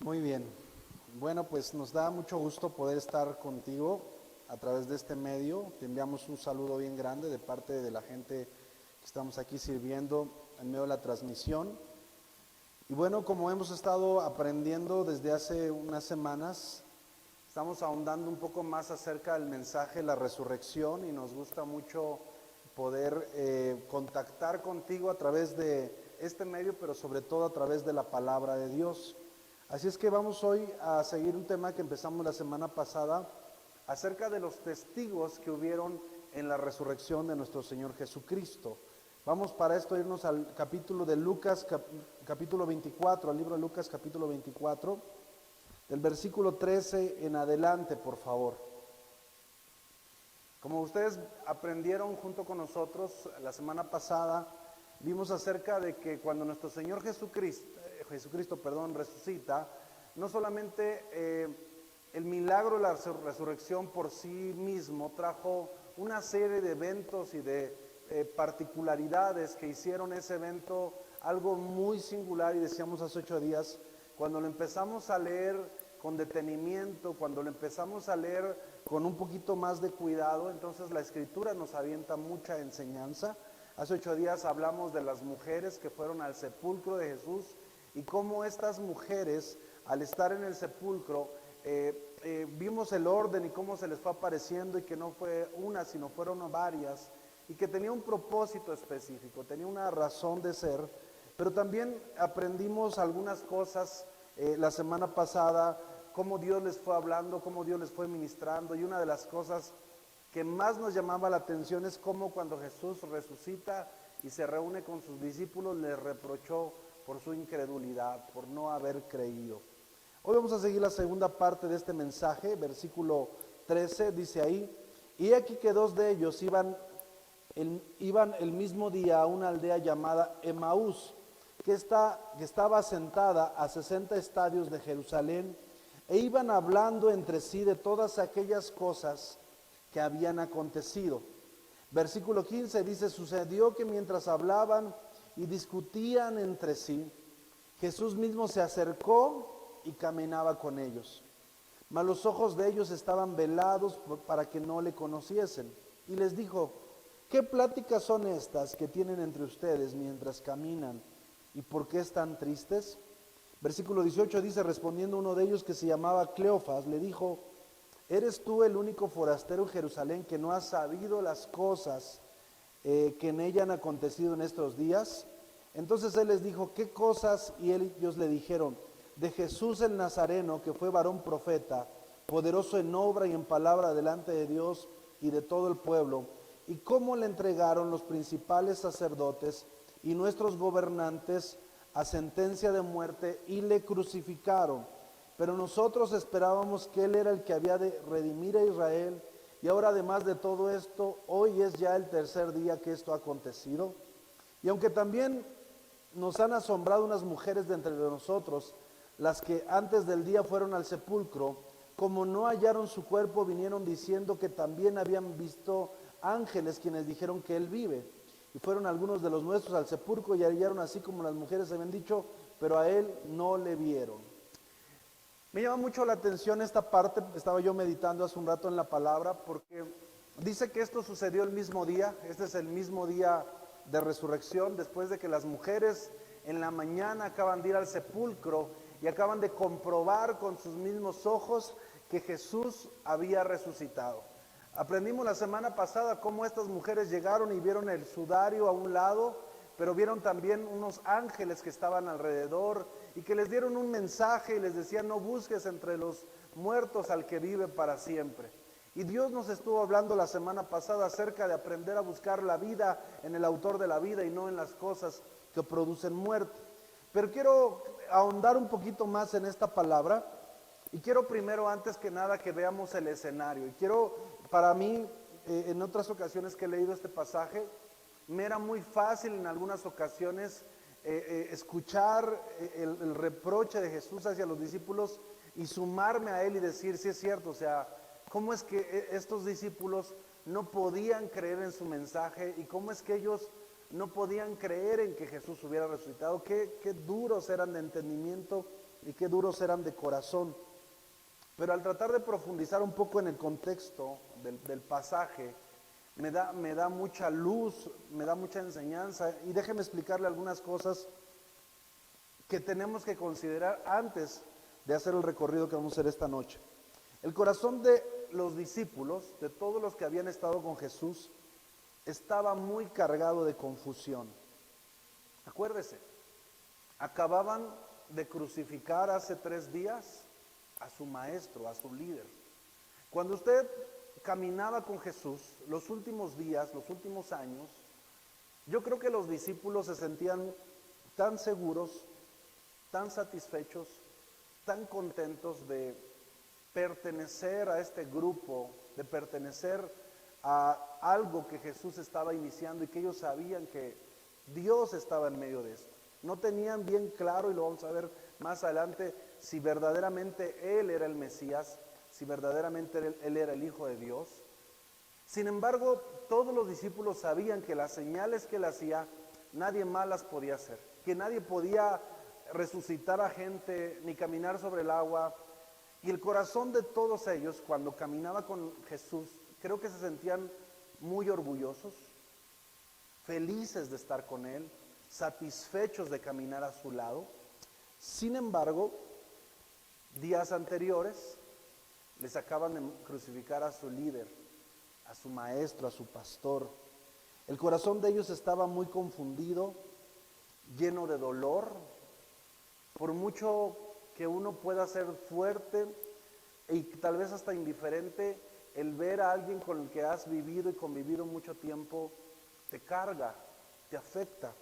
Muy bien. Bueno, pues nos da mucho gusto poder estar contigo a través de este medio. Te enviamos un saludo bien grande de parte de la gente que estamos aquí sirviendo en medio de la transmisión. Y bueno, como hemos estado aprendiendo desde hace unas semanas, estamos ahondando un poco más acerca del mensaje de la resurrección y nos gusta mucho poder contactar contigo a través de este medio, pero sobre todo a través de la palabra de Dios. Así es que vamos hoy a seguir un tema que empezamos la semana pasada acerca de los testigos que hubieron en la resurrección de nuestro Señor Jesucristo. Vamos para esto a irnos al capítulo de Lucas, capítulo 24, al libro de Lucas capítulo 24, del versículo 13 en adelante, por favor. Como ustedes aprendieron junto con nosotros la semana pasada, vimos acerca de que cuando nuestro Señor Jesucristo resucita, no solamente el milagro de la resurrección por sí mismo trajo una serie de eventos y de particularidades que hicieron ese evento algo muy singular, y decíamos hace 8 días, cuando lo empezamos a leer con detenimiento, cuando lo empezamos a leer con un poquito más de cuidado, entonces la Escritura nos avienta mucha enseñanza. Hace 8 días hablamos de las mujeres que fueron al sepulcro de Jesús y cómo estas mujeres, al estar en el sepulcro, vimos el orden y cómo se les fue apareciendo, y que no fue una, sino fueron varias, y que tenía un propósito específico, tenía una razón de ser. Pero también aprendimos algunas cosas la semana pasada, cómo Dios les fue hablando, cómo Dios les fue ministrando, y una de las cosas que más nos llamaba la atención es cómo cuando Jesús resucita y se reúne con sus discípulos, les reprochó por su incredulidad, por no haber creído. Hoy vamos a seguir la segunda parte de este mensaje, versículo 13, dice ahí: y aquí que dos de ellos iban el mismo día a una aldea llamada Emaús, que estaba asentada a 60 estadios de Jerusalén, e iban hablando entre sí de todas aquellas cosas que habían acontecido. Versículo 15 dice: sucedió que mientras hablaban y discutían entre sí, Jesús mismo se acercó y caminaba con ellos. Mas los ojos de ellos estaban velados para que no le conociesen. Y les dijo: ¿qué pláticas son estas que tienen entre ustedes mientras caminan? ¿Y por qué están tristes? Versículo 18 dice: respondiendo uno de ellos, que se llamaba Cleofas, le dijo: ¿eres tú el único forastero en Jerusalén que no ha sabido las cosas que en ella han acontecido en estos días? Entonces él les dijo: ¿qué cosas? Y ellos le dijeron: de Jesús el Nazareno, que fue varón profeta, poderoso en obra y en palabra delante de Dios y de todo el pueblo, y cómo le entregaron los principales sacerdotes y nuestros gobernantes a sentencia de muerte y le crucificaron. Pero nosotros esperábamos que él era el que había de redimir a Israel, y ahora, además de todo esto, hoy es ya el tercer día que esto ha acontecido. Y aunque también nos han asombrado unas mujeres de entre nosotros, las que antes del día fueron al sepulcro, como no hallaron su cuerpo, vinieron diciendo que también habían visto ángeles quienes dijeron que él vive. Y fueron algunos de los nuestros al sepulcro y hallaron así como las mujeres habían dicho, pero a él no le vieron. Me llama mucho la atención esta parte. Estaba yo meditando hace un rato en la palabra, porque dice que esto sucedió el mismo día. Este es el mismo día de resurrección, después de que las mujeres en la mañana acaban de ir al sepulcro y acaban de comprobar con sus mismos ojos que Jesús había resucitado. Aprendimos la semana pasada cómo estas mujeres llegaron y vieron el sudario a un lado, pero vieron también unos ángeles que estaban alrededor y que les dieron un mensaje y les decían: no busques entre los muertos al que vive para siempre. Y Dios nos estuvo hablando la semana pasada acerca de aprender a buscar la vida en el autor de la vida y no en las cosas que producen muerte. Pero quiero ahondar un poquito más en esta palabra, y quiero primero, antes que nada, que veamos el escenario. Y quiero, para mí, en otras ocasiones que he leído este pasaje, me era muy fácil en algunas ocasiones escuchar el reproche de Jesús hacia los discípulos y sumarme a él y decir: sí es cierto, o sea, ¿cómo es que estos discípulos no podían creer en su mensaje? ¿Y cómo es que ellos no podían creer en que Jesús hubiera resucitado? Qué duros eran de entendimiento y qué duros eran de corazón. Pero al tratar de profundizar un poco en el contexto del pasaje, me da mucha luz, me da mucha enseñanza, y déjeme explicarle algunas cosas que tenemos que considerar antes de hacer el recorrido que vamos a hacer esta noche. El corazón de los discípulos, de todos los que habían estado con Jesús, estaba muy cargado de confusión. Acuérdese, acababan de crucificar hace 3 días a su maestro, a su líder. Cuando usted caminaba con Jesús los últimos días, los últimos años, yo creo que los discípulos se sentían tan seguros, tan satisfechos, tan contentos de pertenecer a este grupo, de pertenecer a algo que Jesús estaba iniciando y que ellos sabían que Dios estaba en medio de esto. No tenían bien claro, y lo vamos a ver más adelante, si verdaderamente Él era el Mesías, si verdaderamente Él era el Hijo de Dios. Sin embargo, todos los discípulos sabían que las señales que Él hacía, nadie más las podía hacer, que nadie podía resucitar a gente, ni caminar sobre el agua. Y el corazón de todos ellos, cuando caminaba con Jesús, creo que se sentían muy orgullosos, felices de estar con Él, satisfechos de caminar a su lado. Sin embargo, días anteriores les acaban de crucificar a su líder, a su maestro, a su pastor. El corazón de ellos estaba muy confundido, lleno de dolor. Por mucho que uno pueda ser fuerte y tal vez hasta indiferente, el ver a alguien con el que has vivido y convivido mucho tiempo te carga, te afecta.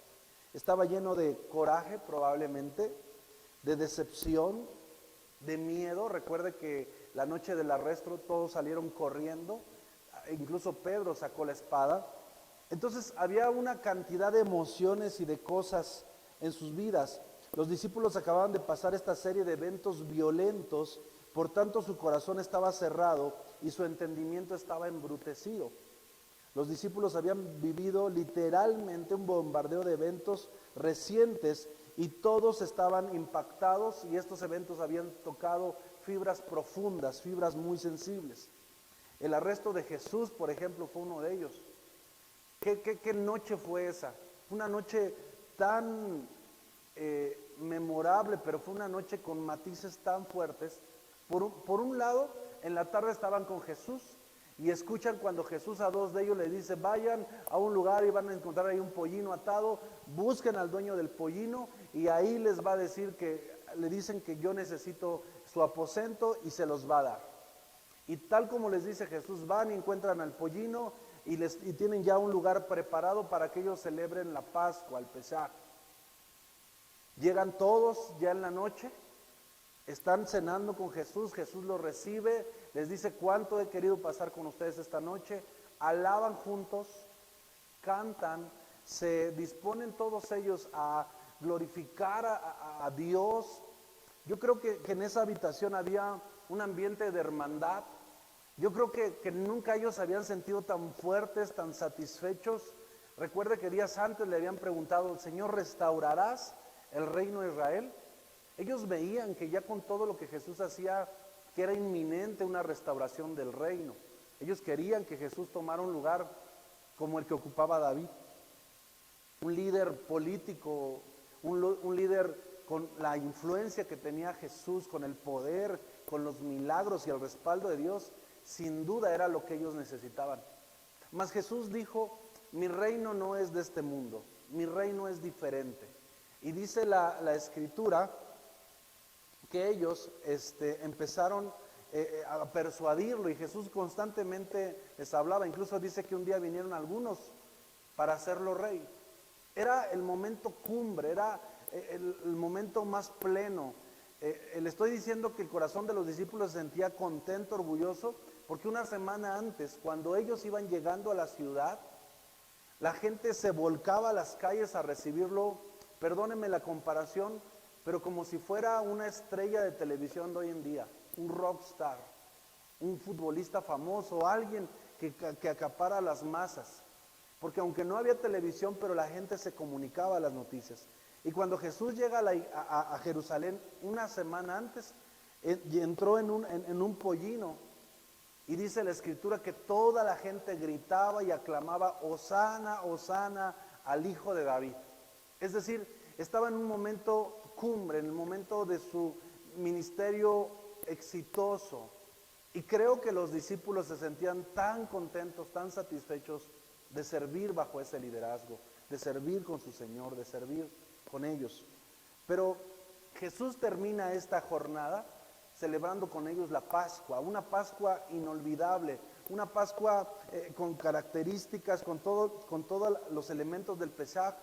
Estaba lleno de coraje probablemente, de decepción, de miedo. Recuerde que la noche del arresto todos salieron corriendo, incluso Pedro sacó la espada. Entonces había una cantidad de emociones y de cosas en sus vidas. Los discípulos acababan de pasar esta serie de eventos violentos, por tanto su corazón estaba cerrado y su entendimiento estaba embrutecido. Los discípulos habían vivido literalmente un bombardeo de eventos recientes y todos estaban impactados, y estos eventos habían tocado fibras profundas, fibras muy sensibles. El arresto de Jesús, por ejemplo, fue uno de ellos. ¿Qué noche fue esa? Fue una noche tan memorable, pero fue una noche con matices tan fuertes. Por un lado, en la tarde estaban con Jesús y escuchan cuando Jesús a 2 de ellos les dice: vayan a un lugar y van a encontrar ahí un pollino atado, busquen al dueño del pollino y ahí les va a decir le dicen que yo necesito su aposento y se los va a dar. Y tal como les dice Jesús, van y encuentran al pollino y tienen ya un lugar preparado para que ellos celebren la Pascua, el Pesaj. Llegan todos ya en la noche, están cenando con Jesús, Jesús los recibe, les dice: cuánto he querido pasar con ustedes esta noche. Alaban juntos, cantan, se disponen todos ellos a glorificar a Dios. Yo creo que en esa habitación había un ambiente de hermandad. Yo creo que nunca ellos habían sentido tan fuertes, tan satisfechos. Recuerde que días antes le habían preguntado: Señor, ¿restaurarás el reino de Israel? Ellos veían que ya con todo lo que Jesús hacía, que era inminente una restauración del reino. Ellos querían que Jesús tomara un lugar como el que ocupaba David, un líder político, un líder con la influencia que tenía Jesús, con el poder, con los milagros y el respaldo de Dios. Sin duda era lo que ellos necesitaban. Mas Jesús dijo: mi reino no es de este mundo, mi reino es diferente. Y dice la Escritura que ellos empezaron a persuadirlo, y Jesús constantemente les hablaba. Incluso dice que un día vinieron algunos para hacerlo rey. Era el momento cumbre, era el momento más pleno. Le estoy diciendo que el corazón de los discípulos se sentía contento, orgulloso, porque una semana antes, cuando ellos iban llegando a la ciudad, la gente se volcaba a las calles a recibirlo. Perdónenme la comparación, pero como si fuera una estrella de televisión de hoy en día, un rockstar, un futbolista famoso, alguien que acapara a las masas. Porque aunque no había televisión, pero la gente se comunicaba las noticias. Y cuando Jesús llega a Jerusalén una semana antes, y entró en un pollino, y dice la escritura que toda la gente gritaba y aclamaba, Hosana, Hosana al Hijo de David. Es decir, estaba en un momento cumbre, en el momento de su ministerio exitoso. Y creo que los discípulos se sentían tan contentos, tan satisfechos de servir bajo ese liderazgo, de servir con su Señor, de servir con ellos. Pero Jesús termina esta jornada celebrando con ellos la Pascua, una Pascua inolvidable, una Pascua con características, con todos los elementos del Pesaj,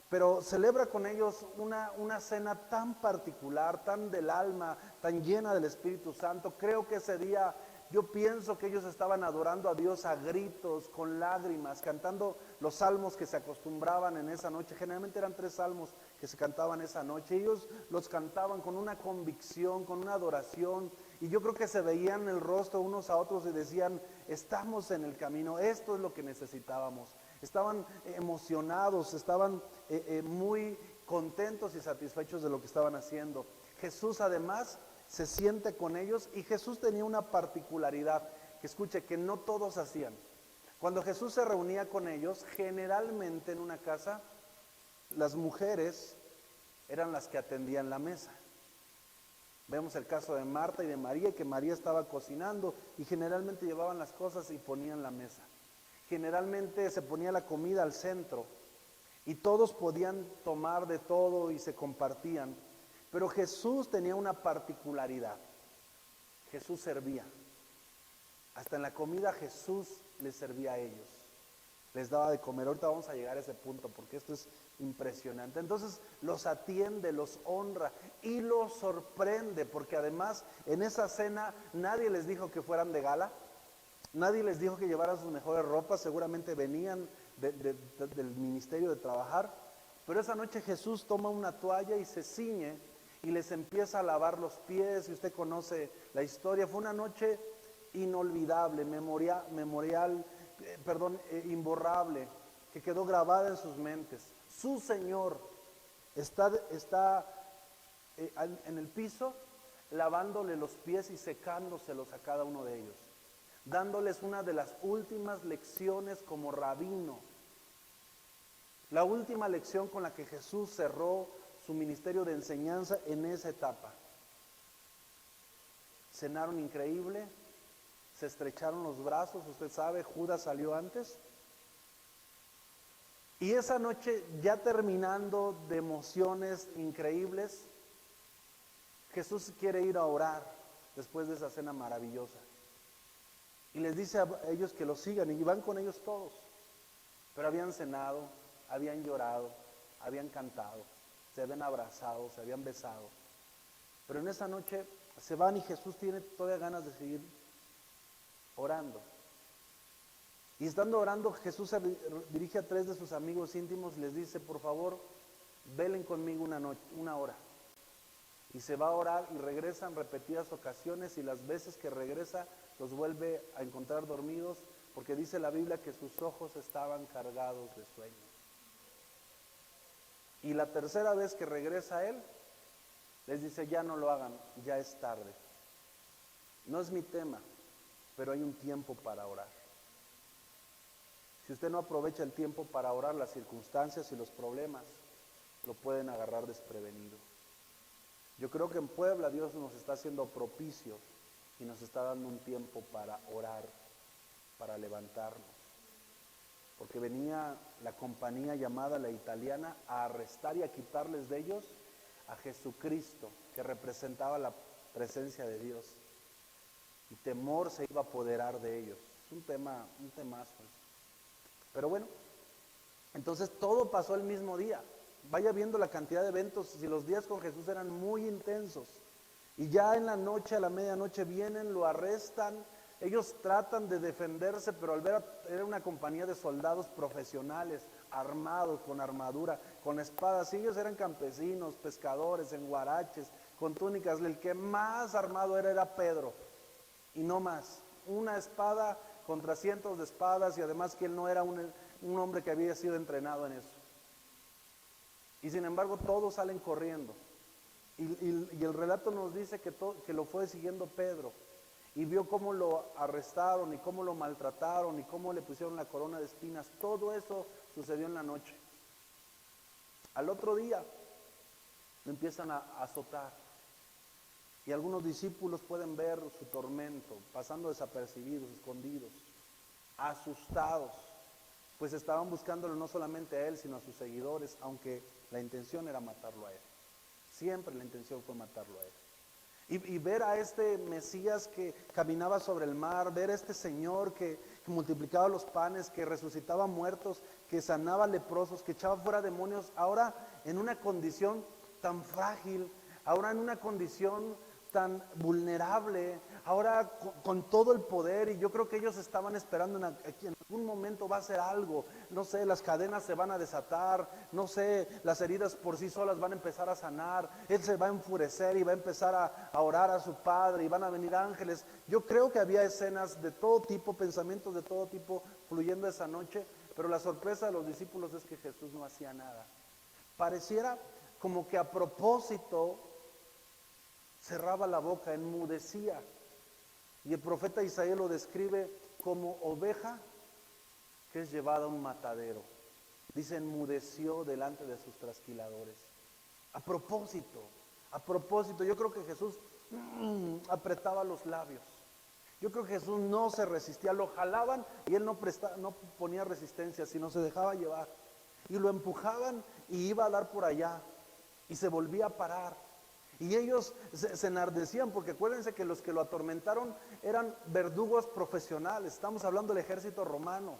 pero celebra con ellos una cena tan particular, tan del alma, tan llena del Espíritu Santo. Creo que ese día, yo pienso que ellos estaban adorando a Dios a gritos, con lágrimas, cantando los salmos que se acostumbraban en esa noche. Generalmente eran 3 salmos que se cantaban esa noche. Ellos los cantaban con una convicción, con una adoración. Y yo creo que se veían el rostro unos a otros y decían, estamos en el camino, esto es lo que necesitábamos. Estaban emocionados, estaban muy contentos y satisfechos de lo que estaban haciendo. Jesús además se siente con ellos, y Jesús tenía una particularidad, que escuche, que no todos hacían. Cuando Jesús se reunía con ellos, generalmente en una casa, las mujeres eran las que atendían la mesa. Vemos el caso de Marta y de María, y que María estaba cocinando y generalmente llevaban las cosas y ponían la mesa. Generalmente se ponía la comida al centro y todos podían tomar de todo y se compartían. Pero Jesús tenía una particularidad. Jesús servía. Hasta en la comida Jesús les servía a ellos. Les daba de comer. Ahorita vamos a llegar a ese punto porque esto es impresionante. Entonces los atiende, los honra y los sorprende, porque además en esa cena nadie les dijo que fueran de gala. Nadie les dijo que llevaran sus mejores ropas. Seguramente venían del ministerio de trabajar. Pero esa noche Jesús toma una toalla y se ciñe y les empieza a lavar los pies. Y usted conoce la historia. Fue una noche inolvidable, imborrable, que quedó grabada en sus mentes. Su Señor está en el piso lavándole los pies y secándoselos a cada uno de ellos, dándoles una de las últimas lecciones como rabino, la última lección con la que Jesús cerró su ministerio de enseñanza en esa etapa. Cenaron increíble, se estrecharon los brazos. Usted sabe, Judas salió antes. Y esa noche, ya terminando de emociones increíbles, Jesús quiere ir a orar después de esa cena maravillosa. Y les dice a ellos que lo sigan, y van con ellos todos. Pero habían cenado, habían llorado, habían cantado, se habían abrazado, se habían besado. Pero en esa noche se van y Jesús tiene todavía ganas de seguir orando. Y estando orando, Jesús se dirige a 3 de sus amigos íntimos y les dice, por favor, velen conmigo una hora. Y se va a orar y regresa en repetidas ocasiones, y las veces que regresa los vuelve a encontrar dormidos, porque dice la Biblia que sus ojos estaban cargados de sueño. Y la tercera vez que regresa él, les dice, ya no lo hagan, ya es tarde. No es mi tema, pero hay un tiempo para orar. Si usted no aprovecha el tiempo para orar, las circunstancias y los problemas lo pueden agarrar desprevenido. Yo creo que en Puebla Dios nos está haciendo propicio y nos está dando un tiempo para orar, para levantarnos. Porque venía la compañía llamada La Italiana a arrestar y a quitarles de ellos a Jesucristo, que representaba la presencia de Dios. Y temor se iba a apoderar de ellos. Es un temazo. Pero bueno, entonces todo pasó el mismo día. Vaya viendo la cantidad de eventos. Si los días con Jesús eran muy intensos, y ya en la noche, a la medianoche, vienen, lo arrestan. Ellos tratan de defenderse, pero al ver, era una compañía de soldados profesionales, armados, con armadura, con espadas. Y ellos eran campesinos, pescadores, en huaraches, con túnicas. El que más armado era Pedro, y no más. Una espada contra cientos de espadas, y además que él no era un hombre que había sido entrenado en eso. Y sin embargo todos salen corriendo. Y el relato nos dice que lo fue siguiendo Pedro. Y vio cómo lo arrestaron y cómo lo maltrataron y cómo le pusieron la corona de espinas. Todo eso sucedió en la noche. Al otro día lo empiezan a azotar. Y algunos discípulos pueden ver su tormento, pasando desapercibidos, escondidos, asustados, pues estaban buscándolo no solamente a él, sino a sus seguidores, aunque la intención era matarlo a él. Siempre la intención fue matarlo a él. Y ver a este Mesías que caminaba sobre el mar, ver a este Señor que multiplicaba los panes, que resucitaba muertos, que sanaba leprosos, que echaba fuera demonios, ahora en una condición tan frágil, ahora en una condición tan vulnerable, ahora con todo el poder. Y yo creo que ellos estaban esperando que en algún momento va a ser algo, no sé, las cadenas se van a desatar, no sé, las heridas por sí solas van a empezar a sanar, él se va a enfurecer y va a empezar a orar a su Padre y van a venir ángeles. Yo creo que había escenas de todo tipo, pensamientos de todo tipo fluyendo esa noche, pero la sorpresa de los discípulos es que Jesús no hacía nada. Pareciera como que a propósito cerraba la boca, enmudecía. Y el profeta Isaías lo describe como oveja que es llevada a un matadero. Dice, enmudeció delante de sus trasquiladores. A propósito, yo creo que Jesús apretaba los labios. Yo creo que Jesús no se resistía, lo jalaban y él no ponía resistencia, sino se dejaba llevar. Y lo empujaban y iba a dar por allá y se volvía a parar. Y ellos se enardecían, porque acuérdense que los que lo atormentaron eran verdugos profesionales. Estamos hablando del ejército romano,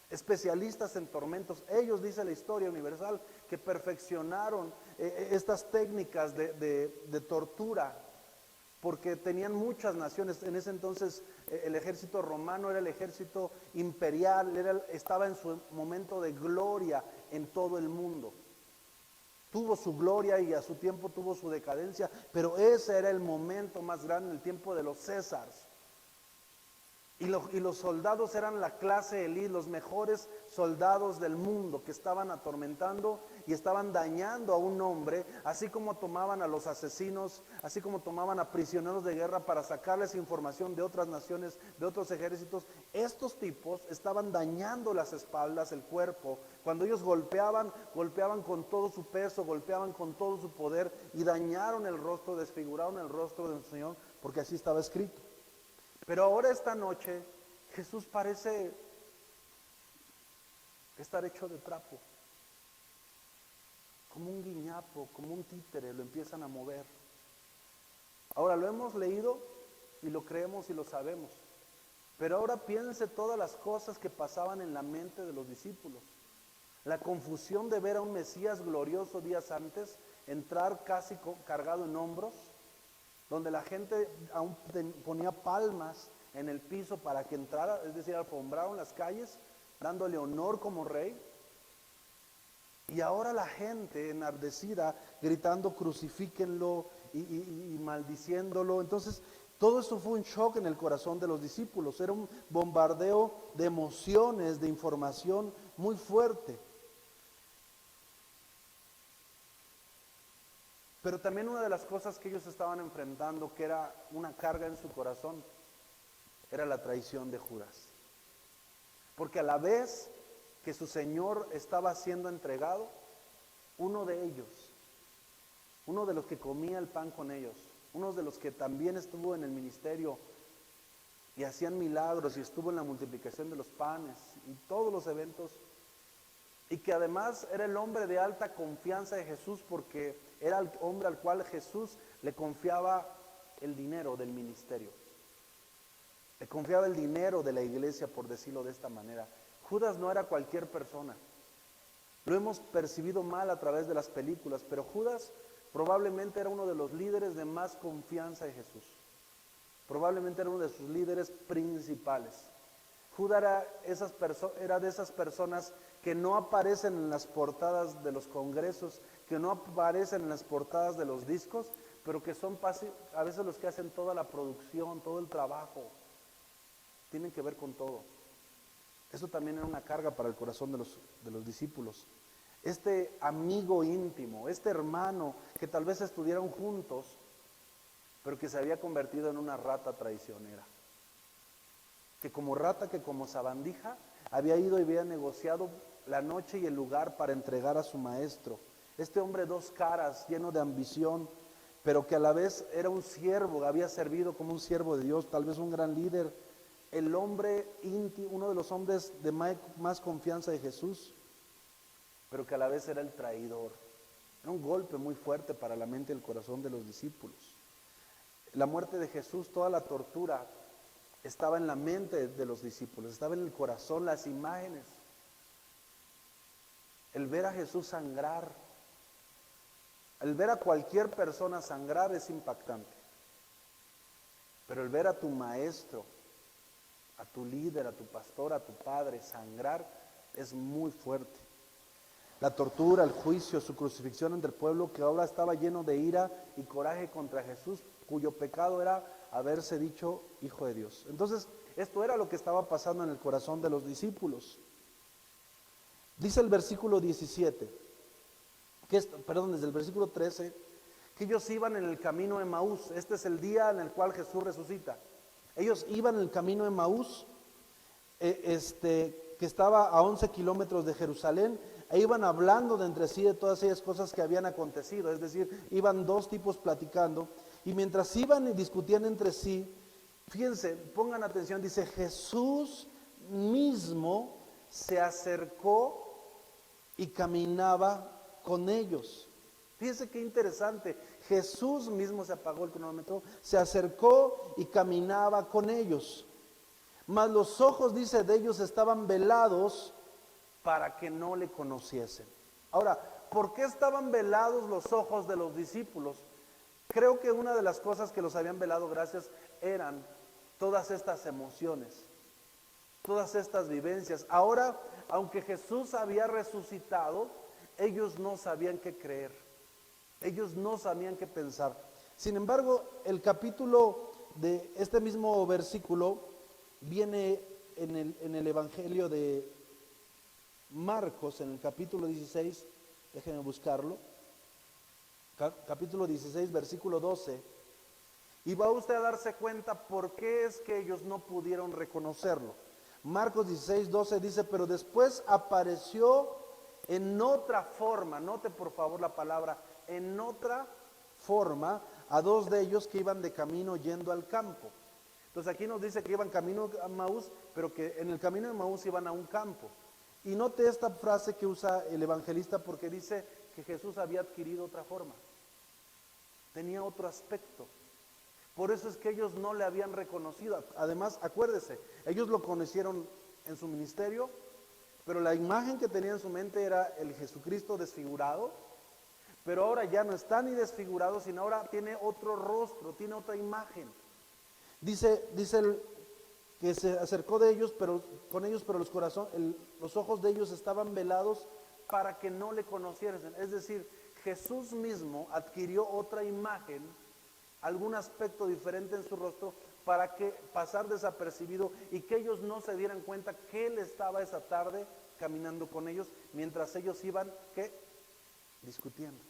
especialistas en tormentos. Ellos, dice la historia universal, que perfeccionaron estas técnicas de tortura, porque tenían muchas naciones. En ese entonces el ejército romano era el ejército imperial, estaba en su momento de gloria en todo el mundo. Tuvo su gloria y a su tiempo tuvo su decadencia, pero ese era el momento más grande, el tiempo de los Césares. Y los soldados eran la clase elite, los mejores soldados del mundo, que estaban atormentando y estaban dañando a un hombre, así como tomaban a los asesinos, así como tomaban a prisioneros de guerra para sacarles información de otras naciones, de otros ejércitos. Estos tipos estaban dañando las espaldas, el cuerpo. Cuando ellos golpeaban con todo su peso, golpeaban con todo su poder y dañaron el rostro, desfiguraron el rostro del Señor, porque así estaba escrito. Pero ahora esta noche Jesús parece estar hecho de trapo, como un guiñapo, como un títere, lo empiezan a mover. Ahora lo hemos leído y lo creemos y lo sabemos, pero ahora piense todas las cosas que pasaban en la mente de los discípulos. La confusión de ver a un Mesías glorioso días antes, entrar casi cargado en hombros, donde la gente aún ponía palmas en el piso para que entrara, es decir, alfombraron las calles, dándole honor como rey. Y ahora la gente enardecida, gritando crucifíquenlo y maldiciéndolo. Entonces, todo esto fue un shock en el corazón de los discípulos. Era un bombardeo de emociones, de información muy fuerte. Pero también una de las cosas que ellos estaban enfrentando, que era una carga en su corazón, era la traición de Judas. Porque a la vez que su Señor estaba siendo entregado, uno de ellos, uno de los que comía el pan con ellos, uno de los que también estuvo en el ministerio y hacían milagros y estuvo en la multiplicación de los panes y todos los eventos, y que además era el hombre de alta confianza de Jesús, porque era el hombre al cual Jesús le confiaba el dinero del ministerio, le confiaba el dinero de la iglesia, por decirlo de esta manera. Judas no era cualquier persona. Lo hemos percibido mal a través de las películas, pero Judas probablemente era uno de los líderes de más confianza de Jesús. Probablemente era uno de sus líderes principales. Judas era de esas personas que no aparecen en las portadas de los congresos, que no aparecen en las portadas de los discos, pero que son a veces los que hacen toda la producción, todo el trabajo. Tienen que ver con todo. Eso también era una carga para el corazón de los discípulos. este amigo íntimo, este hermano que tal vez estuvieron juntos, pero que se había convertido en una rata traicionera. Que como rata, que como sabandija, había ido y había negociado la noche y el lugar para entregar a su maestro. Este hombre dos caras, lleno de ambición, pero que a la vez era un siervo, había servido como un siervo de Dios, tal vez un gran líder, el hombre íntimo, uno de los hombres de más confianza de Jesús, pero que a la vez era el traidor. Era un golpe muy fuerte para la mente y el corazón de los discípulos. La muerte de Jesús, toda la tortura, estaba en la mente de los discípulos, estaba en el corazón, las imágenes. El ver a Jesús sangrar, el ver a cualquier persona sangrar es impactante. Pero el ver a tu maestro, a tu líder, a tu pastor, a tu padre sangrar es muy fuerte. La tortura, el juicio, su crucifixión entre el pueblo que ahora estaba lleno de ira y coraje contra Jesús, cuyo pecado era haberse dicho hijo de Dios. Entonces, esto era lo que estaba pasando en el corazón de los discípulos. Dice el versículo 17, desde el versículo 13, que ellos iban en el camino de Emaús. Este es el día en el cual Jesús resucita. Ellos iban en el camino de Emaús, que estaba a 11 kilómetros de Jerusalén, e iban hablando de entre sí de todas aquellas cosas que habían acontecido. Es decir, iban dos tipos platicando, y mientras iban y discutían entre sí, fíjense, pongan atención, dice, Jesús mismo se acercó y caminaba con ellos. Fíjense qué interesante, Jesús mismo se apagó el cronómetro, se acercó y caminaba con ellos. Mas los ojos, dice, de ellos estaban velados para que no le conociesen. Ahora, ¿por qué estaban velados los ojos de los discípulos? Creo que una de las cosas que los habían velado, gracias, eran todas estas emociones, todas estas vivencias. Ahora, aunque Jesús había resucitado, ellos no sabían qué creer, ellos no sabían qué pensar. Sin embargo, el capítulo de este mismo versículo viene en el Evangelio de Marcos, en el capítulo 16, déjenme buscarlo, capítulo 16, versículo 12, y va usted a darse cuenta por qué es que ellos no pudieron reconocerlo. Marcos 16, 12 dice, pero después apareció en otra forma, note por favor la palabra, en otra forma, a dos de ellos que iban de camino yendo al campo. Entonces aquí nos dice que iban camino a Maús, pero que en el camino de Maús iban a un campo. Y note esta frase que usa el evangelista porque dice que Jesús había adquirido otra forma, tenía otro aspecto. Por eso es que ellos no le habían reconocido. Además, acuérdese, ellos lo conocieron en su ministerio, pero la imagen que tenía en su mente era el Jesucristo desfigurado, pero ahora ya no está ni desfigurado, sino ahora tiene otro rostro, tiene otra imagen. Dice que se acercó de ellos, pero los ojos de ellos estaban velados para que no le conocieran. Es decir, Jesús mismo adquirió otra imagen, algún aspecto diferente en su rostro, para que pasar desapercibido y que ellos no se dieran cuenta que Él estaba esa tarde caminando con ellos, mientras ellos iban, ¿qué? Discutiendo.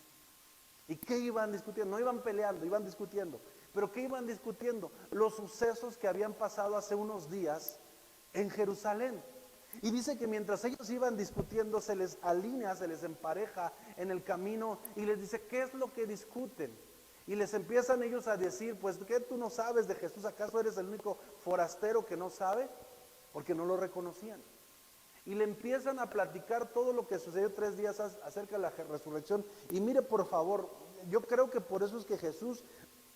¿Y qué iban discutiendo? No iban peleando, iban discutiendo. ¿Pero qué iban discutiendo? Los sucesos que habían pasado hace unos días en Jerusalén. Y dice que mientras ellos iban discutiendo, se les alinea, se les empareja en el camino y les dice, ¿qué es lo que discuten? Y les empiezan ellos a decir, pues, ¿qué tú no sabes de Jesús? ¿Acaso eres el único forastero que no sabe? Porque no lo reconocían. Y le empiezan a platicar todo lo que sucedió 3 días acerca de la resurrección. Y mire, por favor, yo creo que por eso es que Jesús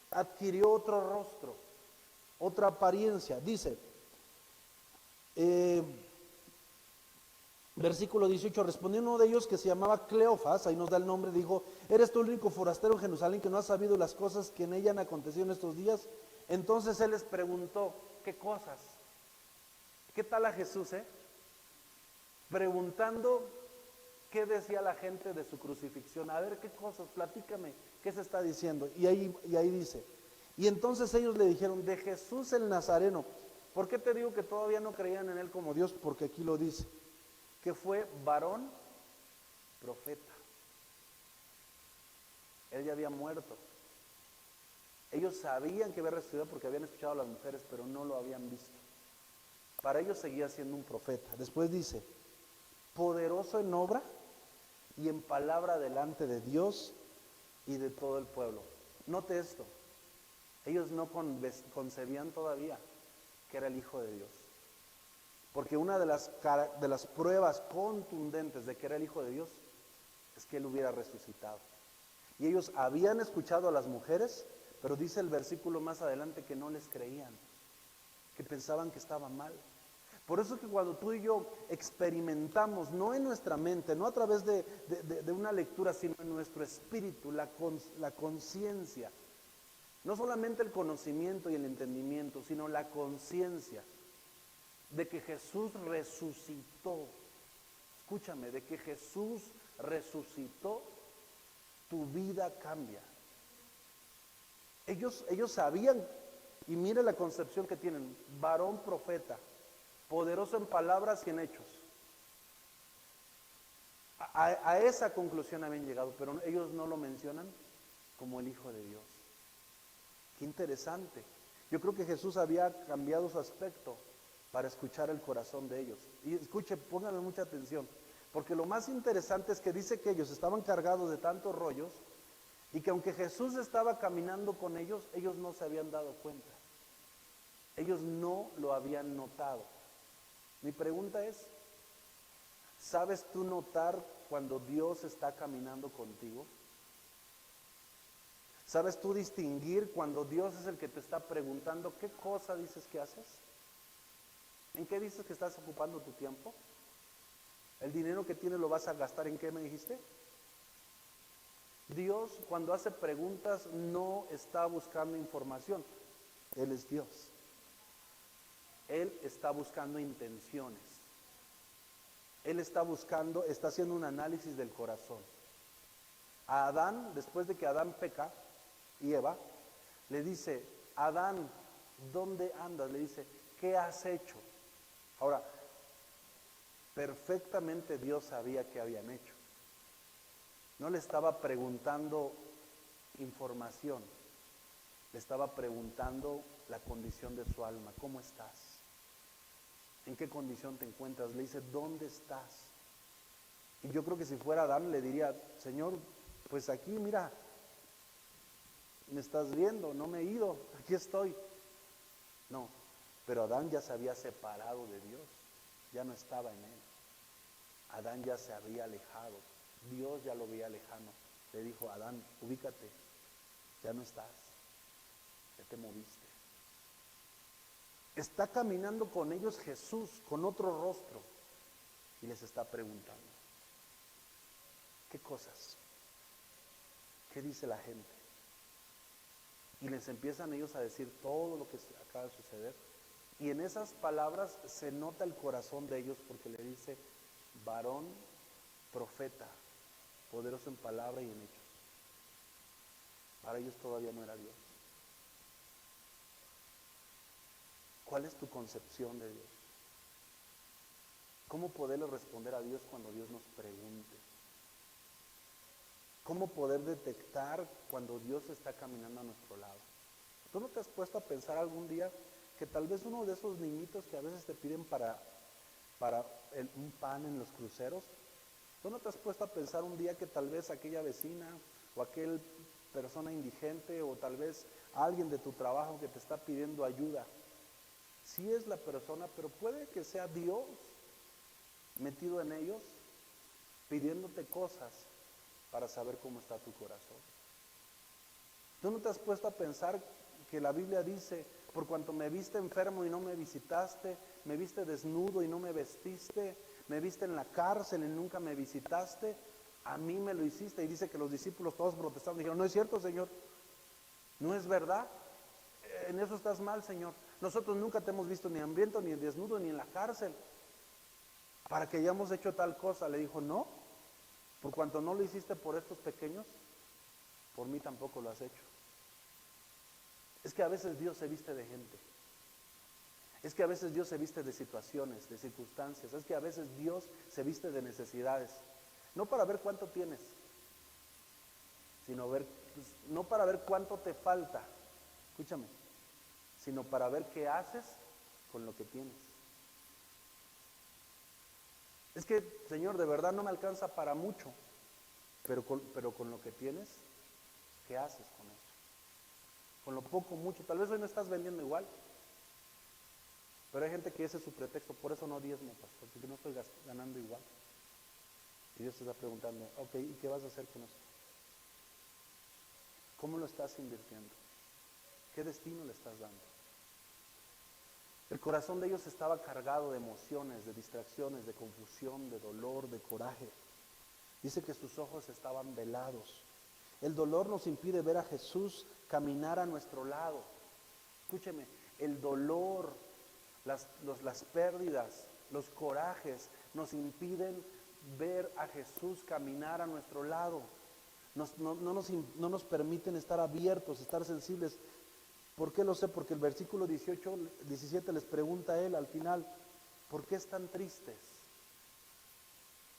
adquirió otro rostro, otra apariencia. Dice, versículo 18, respondió uno de ellos que se llamaba Cleofas, ahí nos da el nombre, dijo, ¿eres tú el único forastero en Jerusalén que no has sabido las cosas que en ella han acontecido en estos días? Entonces él les preguntó, ¿qué cosas? ¿Qué tal a Jesús, preguntando qué decía la gente de su crucifixión? A ver, ¿qué cosas? Platícame, ¿qué se está diciendo? Y ahí dice, y entonces ellos le dijeron, de Jesús el Nazareno. ¿Por qué te digo que todavía no creían en él como Dios? Porque aquí lo dice, que fue varón profeta. profeta. Él ya había muerto. Ellos sabían que había resucitado porque habían escuchado a las mujeres, pero no lo habían visto. Para ellos seguía siendo un profeta. Después dice, poderoso en obra y en palabra delante de Dios y de todo el pueblo. Note esto, ellos no concebían todavía que era el Hijo de Dios. Porque una de las pruebas contundentes de que era el Hijo de Dios es que Él hubiera resucitado. Y ellos habían escuchado a las mujeres, pero dice el versículo más adelante que no les creían, que pensaban que estaba mal. Por eso es que cuando tú y yo experimentamos, no en nuestra mente, no a través de una lectura, sino en nuestro espíritu, la conciencia, no solamente el conocimiento y el entendimiento, sino la conciencia de que Jesús resucitó. Escúchame, de que Jesús resucitó, tu vida cambia. Ellos sabían, y mire la concepción que tienen, varón profeta, poderoso en palabras y en hechos. A esa conclusión habían llegado, pero ellos no lo mencionan como el Hijo de Dios. Qué interesante. Yo creo que Jesús había cambiado su aspecto para escuchar el corazón de ellos. Y escuche, pónganme mucha atención, porque lo más interesante es que dice que ellos estaban cargados de tantos rollos y que aunque Jesús estaba caminando con ellos, ellos no se habían dado cuenta. Ellos no lo habían notado. Mi pregunta es, ¿sabes tú notar cuando Dios está caminando contigo? ¿Sabes tú distinguir cuando Dios es el que te está preguntando qué cosa dices que haces? ¿En qué dices que estás ocupando tu tiempo? ¿El dinero que tienes lo vas a gastar en qué me dijiste? Dios, cuando hace preguntas, no está buscando información. Él es Dios. Él está buscando intenciones. Él está haciendo un análisis del corazón. A Adán, después de que Adán peca, y Eva, le dice, Adán, ¿dónde andas? Le dice, ¿qué has hecho? Ahora, perfectamente Dios sabía qué habían hecho. No le estaba preguntando información, le estaba preguntando la condición de su alma. ¿Cómo estás? ¿En qué condición te encuentras? Le dice, ¿dónde estás? Y yo creo que si fuera Adán le diría, Señor, pues aquí mira, me estás viendo, no me he ido, aquí estoy. No, pero Adán ya se había separado de Dios, ya no estaba en él. Adán ya se había alejado, Dios ya lo veía lejano. Le dijo, Adán, ubícate, ya no estás, ya te moviste. Está caminando con ellos Jesús, con otro rostro, y les está preguntando, ¿qué cosas? ¿Qué dice la gente? Y les empiezan ellos a decir todo lo que acaba de suceder. Y en esas palabras se nota el corazón de ellos porque le dice, varón, profeta, poderoso en palabra y en hechos. Para ellos todavía no era Dios. ¿Cuál es tu concepción de Dios? ¿Cómo poderle responder a Dios cuando Dios nos pregunte? ¿Cómo poder detectar cuando Dios está caminando a nuestro lado? ¿Tú no te has puesto a pensar algún día que tal vez uno de esos niñitos que a veces te piden para un pan en los cruceros, tú no te has puesto a pensar un día que tal vez aquella vecina o aquel persona indigente o tal vez alguien de tu trabajo que te está pidiendo ayuda, sí es la persona, pero puede que sea Dios metido en ellos pidiéndote cosas para saber cómo está tu corazón? ¿Tú no te has puesto a pensar que la Biblia dice, por cuanto me viste enfermo y no me visitaste, me viste desnudo y no me vestiste, me viste en la cárcel y nunca me visitaste, a mí me lo hiciste? Y dice que los discípulos todos protestaron, dijeron, no es cierto, Señor, no es verdad, en eso estás mal, Señor. Nosotros nunca te hemos visto ni hambriento, ni desnudo, ni en la cárcel, para que hayamos hecho tal cosa. Le dijo, no, por cuanto no lo hiciste por estos pequeños, por mí tampoco lo has hecho. Es que a veces Dios se viste de gente. Es que a veces Dios se viste de situaciones, de circunstancias. Es que a veces Dios se viste de necesidades. No para ver cuánto tienes, sino no para ver cuánto te falta, escúchame, sino para ver qué haces con lo que tienes. Es que, Señor, de verdad no me alcanza para mucho, pero con lo que tienes, ¿qué haces con eso? Con lo poco, mucho. Tal vez hoy no estás vendiendo igual, pero hay gente que ese es su pretexto. Por eso no diezmo, pastor, porque no estoy ganando igual. Y Dios te está preguntando, ok, ¿y qué vas a hacer con eso? ¿Cómo lo estás invirtiendo? ¿Qué destino le estás dando? El corazón de ellos estaba cargado de emociones, de distracciones, de confusión, de dolor, de coraje. Dice que sus ojos estaban velados. El dolor nos impide ver a Jesús caminar a nuestro lado. Escúcheme, el dolor, las pérdidas, los corajes nos impiden ver a Jesús caminar a nuestro lado. No nos permiten estar abiertos, estar sensibles. ¿Por qué lo sé? Porque el versículo 17 les pregunta a él al final, ¿por qué están tristes?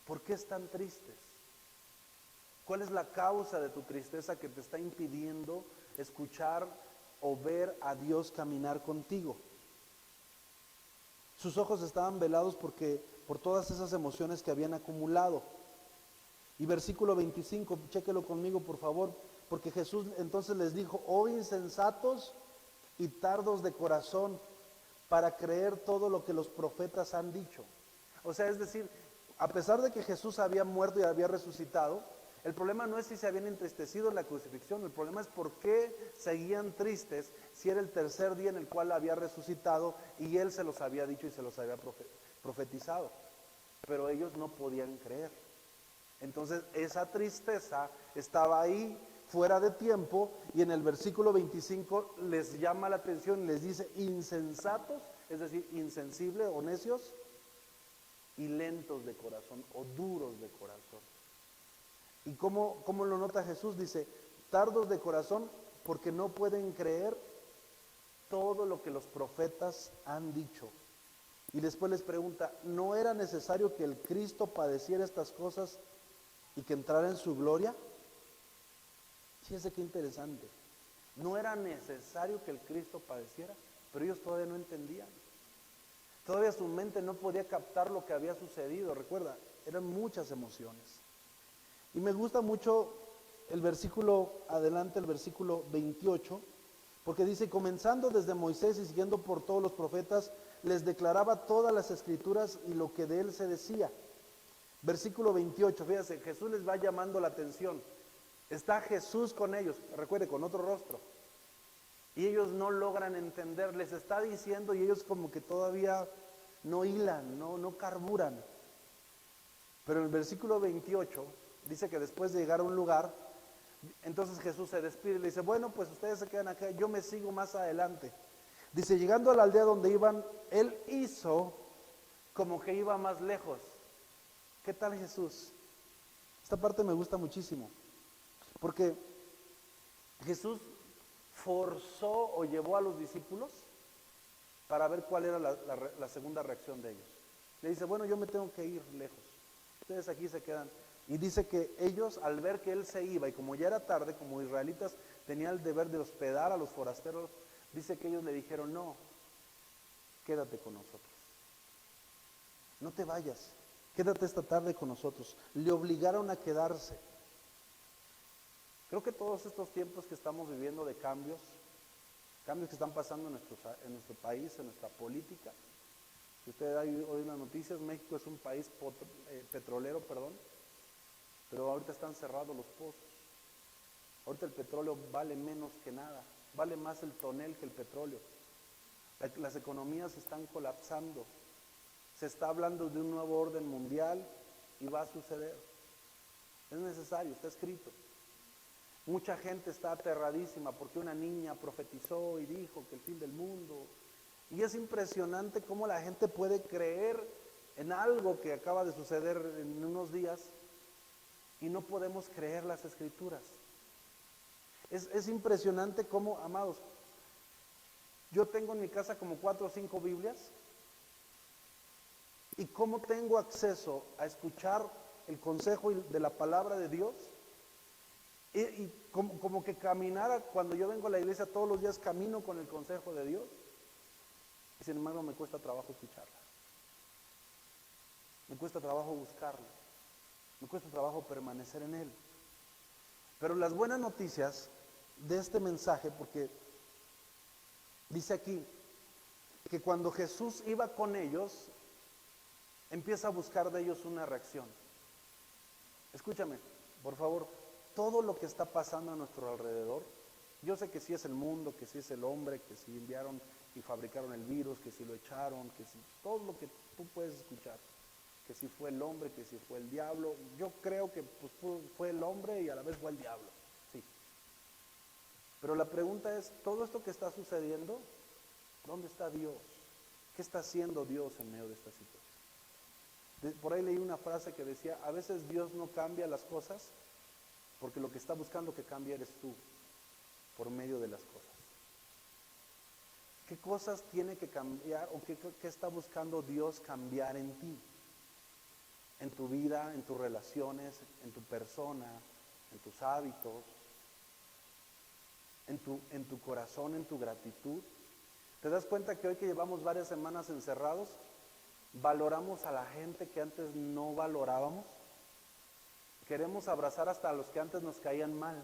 ¿Por qué están tristes? ¿Cuál es la causa de tu tristeza que te está impidiendo escuchar o ver a Dios caminar contigo? Sus ojos estaban velados por todas esas emociones que habían acumulado. Y versículo 25, chéquelo conmigo por favor, porque Jesús entonces les dijo, oh insensatos y tardos de corazón para creer todo lo que los profetas han dicho. O sea, es decir, a pesar de que Jesús había muerto y había resucitado, el problema no es si se habían entristecido en la crucifixión, el problema es por qué seguían tristes si era el tercer día en el cual había resucitado y Él se los había dicho y se los había profetizado. Pero ellos no podían creer. Entonces esa tristeza estaba ahí, fuera de tiempo, y en el versículo 25 les llama la atención y les dice, insensatos, es decir, insensibles o necios, y lentos de corazón o duros de corazón. ¿Y cómo lo nota Jesús? Dice, tardos de corazón porque no pueden creer todo lo que los profetas han dicho. Y después les pregunta, ¿no era necesario que el Cristo padeciera estas cosas y que entrara en su gloria? Fíjense qué interesante. No era necesario que el Cristo padeciera, pero ellos todavía no entendían. Todavía su mente no podía captar lo que había sucedido. Recuerda, eran muchas emociones. Y me gusta mucho el versículo adelante, el versículo 28, porque dice, comenzando desde Moisés y siguiendo por todos los profetas, les declaraba todas las escrituras y lo que de él se decía. Versículo 28, fíjense, Jesús les va llamando la atención. Está Jesús con ellos, recuerde, con otro rostro. Y ellos no logran entender, les está diciendo y ellos como que todavía no hilan, no carburan. Pero en el versículo 28 dice que después de llegar a un lugar, entonces Jesús se despide y le dice, bueno, pues ustedes se quedan acá, yo me sigo más adelante. Dice, llegando a la aldea donde iban, él hizo como que iba más lejos. ¿Qué tal Jesús? Esta parte me gusta muchísimo, porque Jesús forzó o llevó a los discípulos para ver cuál era la segunda reacción de ellos. Le dice, bueno, yo me tengo que ir lejos, ustedes aquí se quedan. Y dice que ellos, al ver que él se iba, y como ya era tarde, como israelitas tenían el deber de hospedar a los forasteros, dice que ellos le dijeron, no, quédate con nosotros, no te vayas, quédate esta tarde con nosotros. Le obligaron a quedarse. Creo que todos estos tiempos que estamos viviendo de cambios que están pasando en nuestro país, en nuestra política. Si usted oye las noticias, México es un país petrolero, pero ahorita están cerrados los pozos. Ahorita el petróleo vale menos que nada, vale más el tonel que el petróleo. Las economías están colapsando. Se está hablando de un nuevo orden mundial y va a suceder. Es necesario, está escrito. Mucha gente está aterradísima porque una niña profetizó y dijo que el fin del mundo. Y es impresionante cómo la gente puede creer en algo que acaba de suceder en unos días y no podemos creer las escrituras. Es impresionante cómo, amados, yo tengo en mi casa como 4 o 5 Biblias y cómo tengo acceso a escuchar el consejo de la palabra de Dios. Y como que caminara, cuando yo vengo a la iglesia todos los días camino con el consejo de Dios. Y sin embargo me cuesta trabajo escucharla. Me cuesta trabajo buscarla. Me cuesta trabajo permanecer en Él. Pero las buenas noticias de este mensaje, porque dice aquí que cuando Jesús iba con ellos, empieza a buscar de ellos una reacción. Escúchame, por favor, todo lo que está pasando a nuestro alrededor, yo sé que sí es el mundo, que sí es el hombre, que sí enviaron y fabricaron el virus, que sí lo echaron, que sí, todo lo que tú puedes escuchar, que sí fue el hombre, que sí fue el diablo. Yo creo que pues, fue el hombre y a la vez fue el diablo, sí. Pero la pregunta es, todo esto que está sucediendo, ¿dónde está Dios? ¿Qué está haciendo Dios en medio de esta situación? Por ahí leí una frase que decía, a veces Dios no cambia las cosas porque lo que está buscando que cambie eres tú por medio de las cosas. ¿Qué cosas tiene que cambiar o qué está buscando Dios cambiar en ti? En tu vida, en tus relaciones, en tu persona, en tus hábitos, en tu corazón, en tu gratitud. ¿Te das cuenta que hoy que llevamos varias semanas encerrados, valoramos a la gente que antes no valorábamos? Queremos abrazar hasta a los que antes nos caían mal.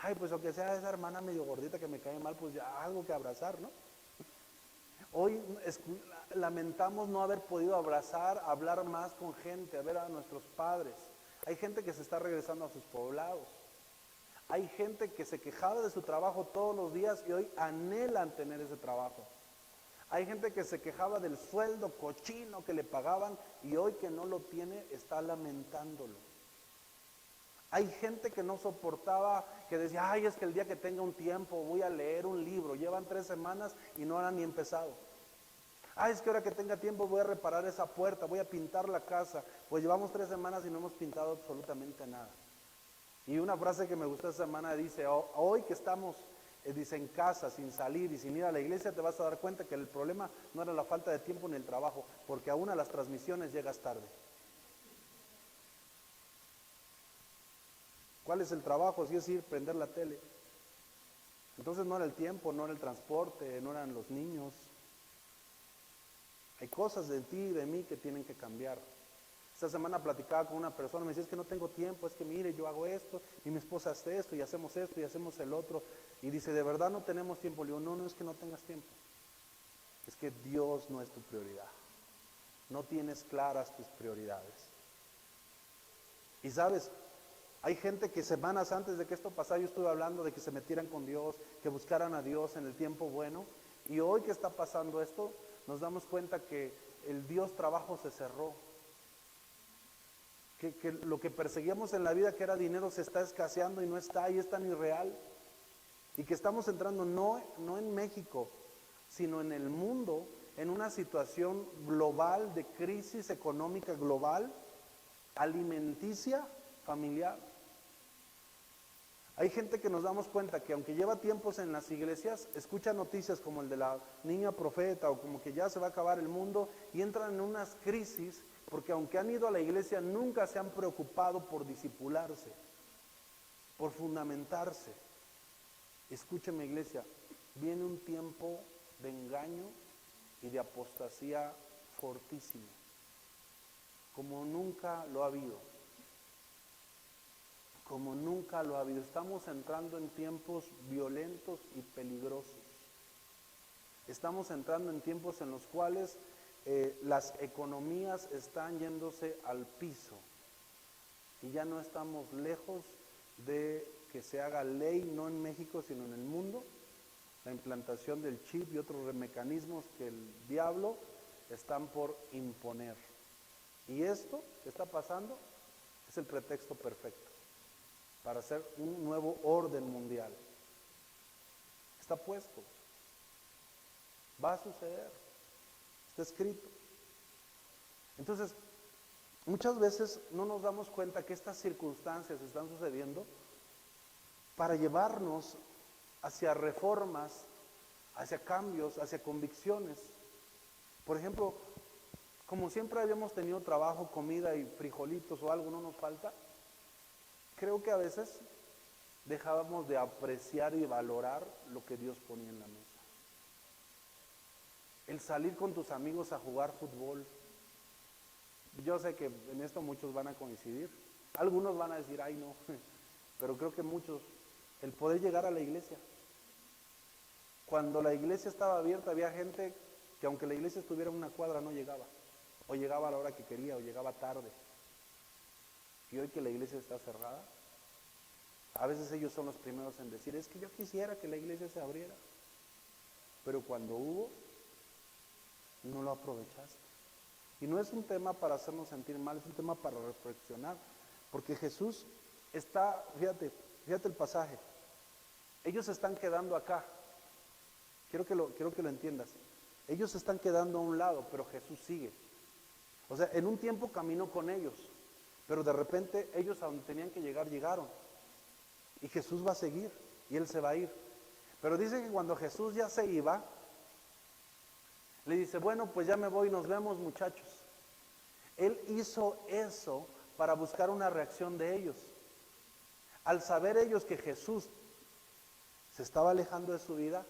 Ay, pues aunque sea esa hermana medio gordita que me cae mal, pues ya algo que abrazar, ¿no? Hoy lamentamos no haber podido abrazar, hablar más con gente, a ver a nuestros padres. Hay gente que se está regresando a sus poblados. Hay gente que se quejaba de su trabajo todos los días y hoy anhelan tener ese trabajo. Hay gente que se quejaba del sueldo cochino que le pagaban y hoy que no lo tiene está lamentándolo. Hay gente que no soportaba, que decía, ay, es que el día que tenga un tiempo voy a leer un libro. Llevan 3 semanas y no han ni empezado. Ay, es que ahora que tenga tiempo voy a reparar esa puerta, voy a pintar la casa. Pues llevamos 3 semanas y no hemos pintado absolutamente nada. Y una frase que me gustó esta semana dice, hoy que estamos, dice, en casa, sin salir y sin ir a la iglesia, te vas a dar cuenta que el problema no era la falta de tiempo ni el trabajo, porque aún a las transmisiones llegas tarde. ¿Cuál es el trabajo? Si es ir, prender la tele. Entonces no era el tiempo, no era el transporte, no eran los niños. Hay cosas de ti y de mí que tienen que cambiar. Esta semana platicaba con una persona, me decía, es que no tengo tiempo, es que mire, yo hago esto, y mi esposa hace esto, y hacemos esto, y hacemos el otro. Y dice, ¿de verdad no tenemos tiempo? Le digo, no, no es que no tengas tiempo. Es que Dios no es tu prioridad. No tienes claras tus prioridades. Y sabes, hay gente que semanas antes de que esto pasara, yo estuve hablando de que se metieran con Dios, que buscaran a Dios en el tiempo bueno. Y hoy que está pasando esto, nos damos cuenta que el Dios trabajo se cerró. Que lo que perseguíamos en la vida, que era dinero, se está escaseando y no está, y es tan irreal. Y que estamos entrando no en México, sino en el mundo, en una situación global de crisis económica global, alimenticia, familiar. Hay gente que nos damos cuenta que aunque lleva tiempos en las iglesias, escucha noticias como el de la niña profeta o como que ya se va a acabar el mundo y entran en unas crisis porque aunque han ido a la iglesia nunca se han preocupado por discipularse, por fundamentarse. Escúcheme, iglesia, viene un tiempo de engaño y de apostasía fortísimo, como nunca lo ha habido. Como nunca lo ha habido. Estamos entrando en tiempos violentos y peligrosos. Estamos entrando en tiempos en los cuales las economías están yéndose al piso. Y ya no estamos lejos de que se haga ley, no en México, sino en el mundo, la implantación del chip y otros mecanismos que el diablo están por imponer. Y esto que está pasando es el pretexto perfecto para hacer un nuevo orden mundial. Está puesto. Va a suceder. Está escrito. Entonces, muchas veces no nos damos cuenta que estas circunstancias están sucediendo para llevarnos hacia reformas, hacia cambios, hacia convicciones. Por ejemplo, como siempre habíamos tenido trabajo, comida y frijolitos o algo no nos falta, creo que a veces dejábamos de apreciar y valorar lo que Dios ponía en la mesa. El salir con tus amigos a jugar fútbol. Yo sé que en esto muchos van a coincidir. Algunos van a decir, ay no, pero creo que muchos, el poder llegar a la iglesia. Cuando la iglesia estaba abierta había gente que aunque la iglesia estuviera en una cuadra no llegaba. O llegaba a la hora que quería o llegaba tarde. Y hoy que la iglesia está cerrada, a veces ellos son los primeros en decir, es que yo quisiera que la iglesia se abriera. Pero cuando hubo, no lo aprovechaste. Y no es un tema para hacernos sentir mal, es un tema para reflexionar. Porque Jesús está, fíjate el pasaje. Ellos se están quedando acá. Quiero que lo entiendas. Ellos se están quedando a un lado, pero Jesús sigue. O sea, en un tiempo caminó con ellos, pero de repente ellos a donde tenían que llegar, llegaron. Y Jesús va a seguir, y Él se va a ir. Pero dice que cuando Jesús ya se iba, le dice, bueno, pues ya me voy, nos vemos muchachos. Él hizo eso para buscar una reacción de ellos. Al saber ellos que Jesús se estaba alejando de su vida,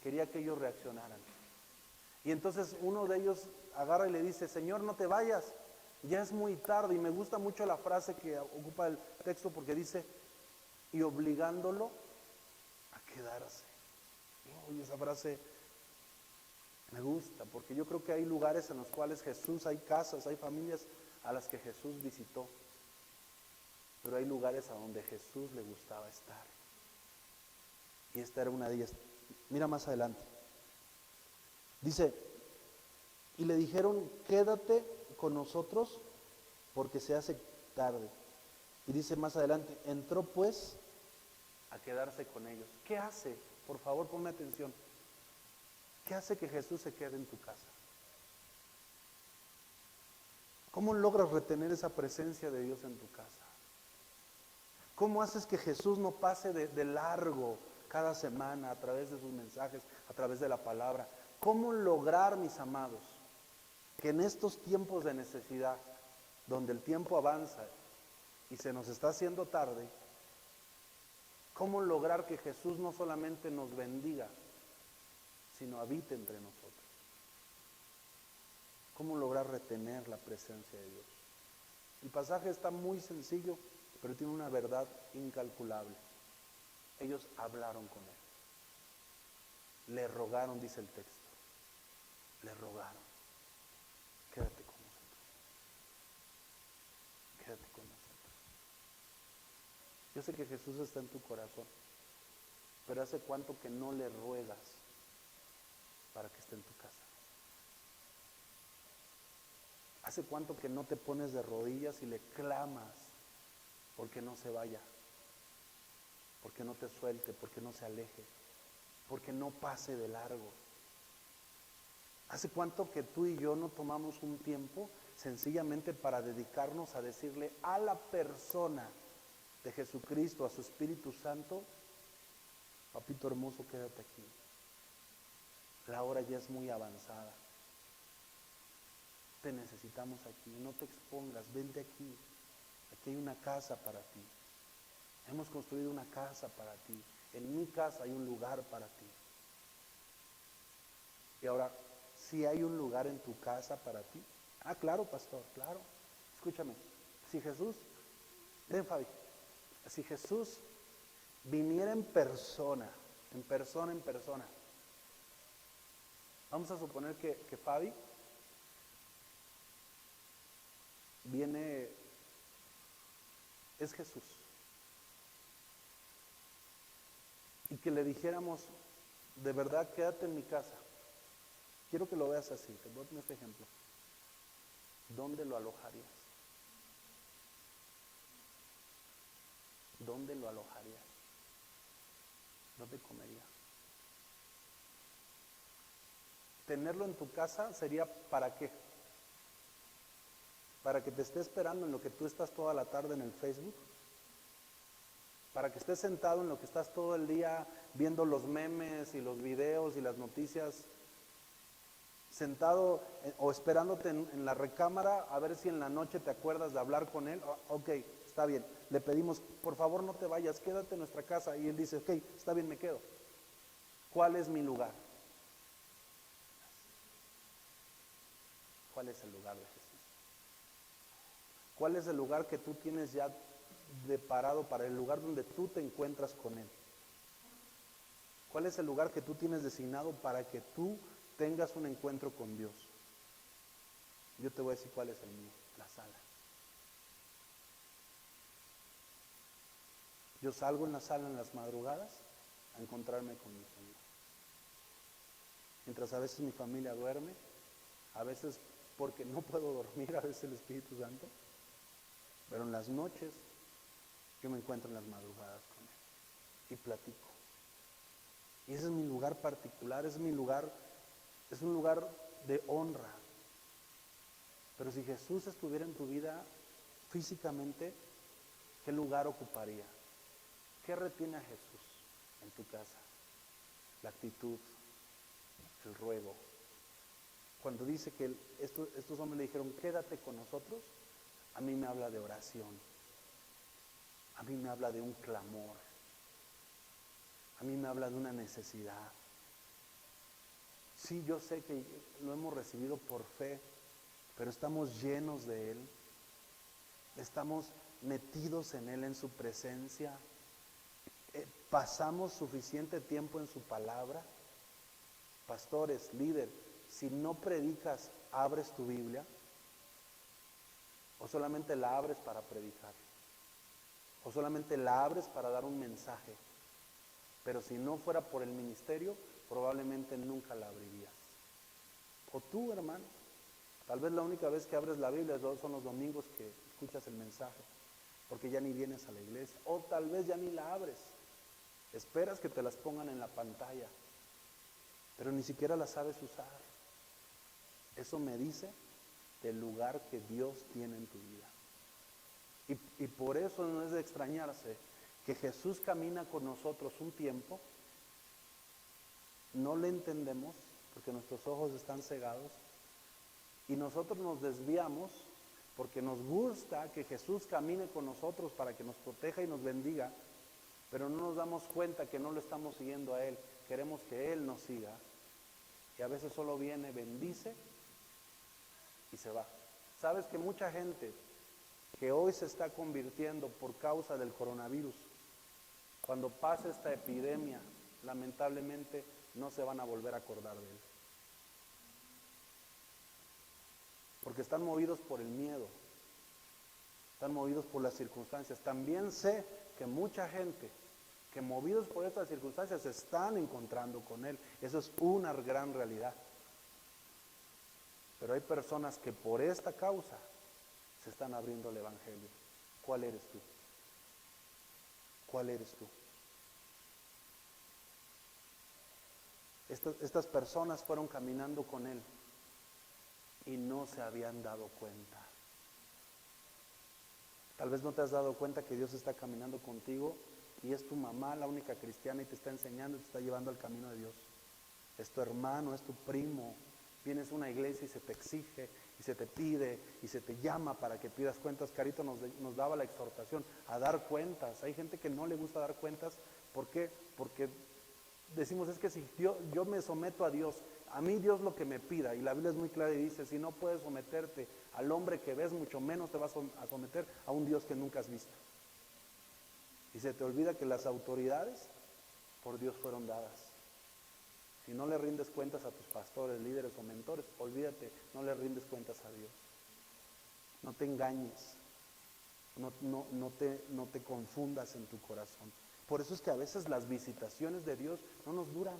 quería que ellos reaccionaran. Y entonces uno de ellos agarra y le dice, Señor, no te vayas, ya es muy tarde. Y me gusta mucho la frase que ocupa el texto porque dice, y obligándolo a quedarse. Y esa frase me gusta, porque yo creo que hay lugares en los cuales Jesús, hay casas, hay familias a las que Jesús visitó, pero hay lugares a donde Jesús le gustaba estar. Y esta era una de ellas. Mira más adelante. Dice, y le dijeron, quédate con nosotros porque se hace tarde. Y dice más adelante, entró pues a quedarse con ellos. ¿Qué hace? Por favor, ponme atención. ¿Qué hace que Jesús se quede en tu casa? ¿Cómo logras retener esa presencia de Dios en tu casa? ¿Cómo haces que Jesús no pase de largo cada semana a través de sus mensajes, a través de la palabra? ¿Cómo lograr, mis amados, que en estos tiempos de necesidad, donde el tiempo avanza y se nos está haciendo tarde, cómo lograr que Jesús no solamente nos bendiga, sino habite entre nosotros? ¿Cómo lograr retener la presencia de Dios? El pasaje está muy sencillo, pero tiene una verdad incalculable. Ellos hablaron con Él. Le rogaron, dice el texto. Le rogaron. Quédate con nosotros. Quédate con nosotros. Yo sé que Jesús está en tu corazón, pero ¿hace cuánto que no le ruegas para que esté en tu casa? ¿Hace cuánto que no te pones de rodillas y le clamas porque no se vaya? Porque no te suelte, porque no se aleje, porque no pase de largo. ¿Hace cuánto que tú y yo no tomamos un tiempo sencillamente para dedicarnos a decirle a la persona de Jesucristo, a su Espíritu Santo, papito hermoso, quédate aquí? La hora ya es muy avanzada. Te necesitamos aquí, no te expongas, vente aquí. Aquí hay una casa para ti. Hemos construido una casa para ti. En mi casa hay un lugar para ti. Y ahora, si hay un lugar en tu casa para ti. Ah, claro, pastor, claro. Escúchame, si Jesús, ven Fabi, si Jesús viniera en persona, vamos a suponer que Fabi viene, es Jesús, y que le dijéramos, de verdad, quédate en mi casa. Quiero que lo veas así, te voy a poner este ejemplo. ¿Dónde lo alojarías? ¿Dónde lo alojarías? ¿Dónde comería? Tenerlo en tu casa sería ¿para qué? Para que te esté esperando en lo que tú estás toda la tarde en el Facebook, para que estés sentado en lo que estás todo el día viendo los memes y los videos y las noticias sentado o esperándote en la recámara a ver si en la noche te acuerdas de hablar con él. Ok, está bien. Le pedimos, por favor no te vayas, quédate en nuestra casa. Y él dice, ok, está bien, me quedo. ¿Cuál es mi lugar? ¿Cuál es el lugar de Jesús? ¿Cuál es el lugar que tú tienes ya preparado para el lugar donde tú te encuentras con Él? ¿Cuál es el lugar que tú tienes designado para que tú tengas un encuentro con Dios? Yo te voy a decir cuál es el mío, la sala. Yo salgo en la sala en las madrugadas a encontrarme con mi Señor. Mientras a veces mi familia duerme, a veces porque no puedo dormir, a veces el Espíritu Santo, pero en las noches yo me encuentro en las madrugadas con Él y platico. Y ese es mi lugar particular, es un lugar de honra. Pero si Jesús estuviera en tu vida físicamente, ¿qué lugar ocuparía? ¿Qué retiene a Jesús en tu casa? La actitud, el ruego. Cuando dice que estos hombres le dijeron, quédate con nosotros, a mí me habla de oración, a mí me habla de un clamor, a mí me habla de una necesidad. Sí, yo sé que lo hemos recibido por fe, pero estamos llenos de Él, estamos metidos en Él, en su presencia, pasamos suficiente tiempo en su palabra. Pastores, líder, si no predicas, abres tu Biblia, o solamente la abres para predicar, o solamente la abres para dar un mensaje, pero si no fuera por el ministerio, probablemente nunca la abrirías. O tú, hermano, tal vez la única vez que abres la Biblia son los domingos que escuchas el mensaje, porque ya ni vienes a la iglesia, o tal vez ya ni la abres, esperas que te las pongan en la pantalla, pero ni siquiera la sabes usar. Eso me dice del lugar que Dios tiene en tu vida. Y por eso no es de extrañarse que Jesús camina con nosotros un tiempo, no le entendemos porque nuestros ojos están cegados y nosotros nos desviamos porque nos gusta que Jesús camine con nosotros para que nos proteja y nos bendiga, pero no nos damos cuenta que no lo estamos siguiendo a Él, queremos que Él nos siga y a veces solo viene, bendice y se va. ¿Sabes que mucha gente que hoy se está convirtiendo por causa del coronavirus, cuando pase esta epidemia, lamentablemente no se van a volver a acordar de Él? Porque están movidos por el miedo, están movidos por las circunstancias. También sé que mucha gente que movidos por estas circunstancias se están encontrando con Él. Eso es una gran realidad. Pero hay personas que por esta causa se están abriendo al Evangelio. ¿Cuál eres tú? ¿Cuál eres tú? Estas personas fueron caminando con Él y no se habían dado cuenta. Tal vez no te has dado cuenta que Dios está caminando contigo y es tu mamá la única cristiana y te está enseñando y te está llevando al camino de Dios. Es tu hermano, es tu primo. Vienes a una iglesia y se te exige y se te pide y se te llama para que pidas cuentas. Carito nos daba la exhortación a dar cuentas. Hay gente que no le gusta dar cuentas. ¿Por qué? Porque decimos, es que si yo me someto a Dios, a mí Dios lo que me pida, y la Biblia es muy clara y dice, si no puedes someterte al hombre que ves, mucho menos te vas a someter a un Dios que nunca has visto. Y se te olvida que las autoridades por Dios fueron dadas. Si no le rindes cuentas a tus pastores, líderes o mentores, olvídate, no le rindes cuentas a Dios. No te engañes, no te confundas en tu corazón. Por eso es que a veces las visitaciones de Dios no nos duran.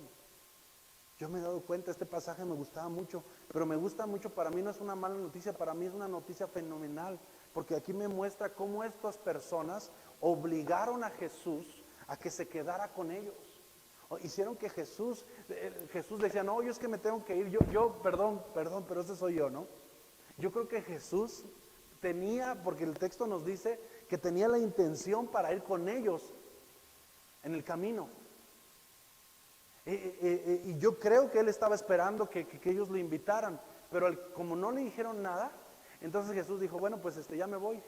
Yo me he dado cuenta, este pasaje me gustaba mucho, pero me gusta mucho, para mí no es una mala noticia, para mí es una noticia fenomenal, porque aquí me muestra cómo estas personas obligaron a Jesús a que se quedara con ellos. Hicieron que Jesús decía, no, yo es que me tengo que ir, perdón, pero ese soy yo, ¿no? Yo creo que Jesús tenía, porque el texto nos dice que tenía la intención para ir con ellos en el camino. Y yo creo que él estaba esperando que ellos lo invitaran, pero como no le dijeron nada, entonces Jesús dijo, bueno, pues ya me voy.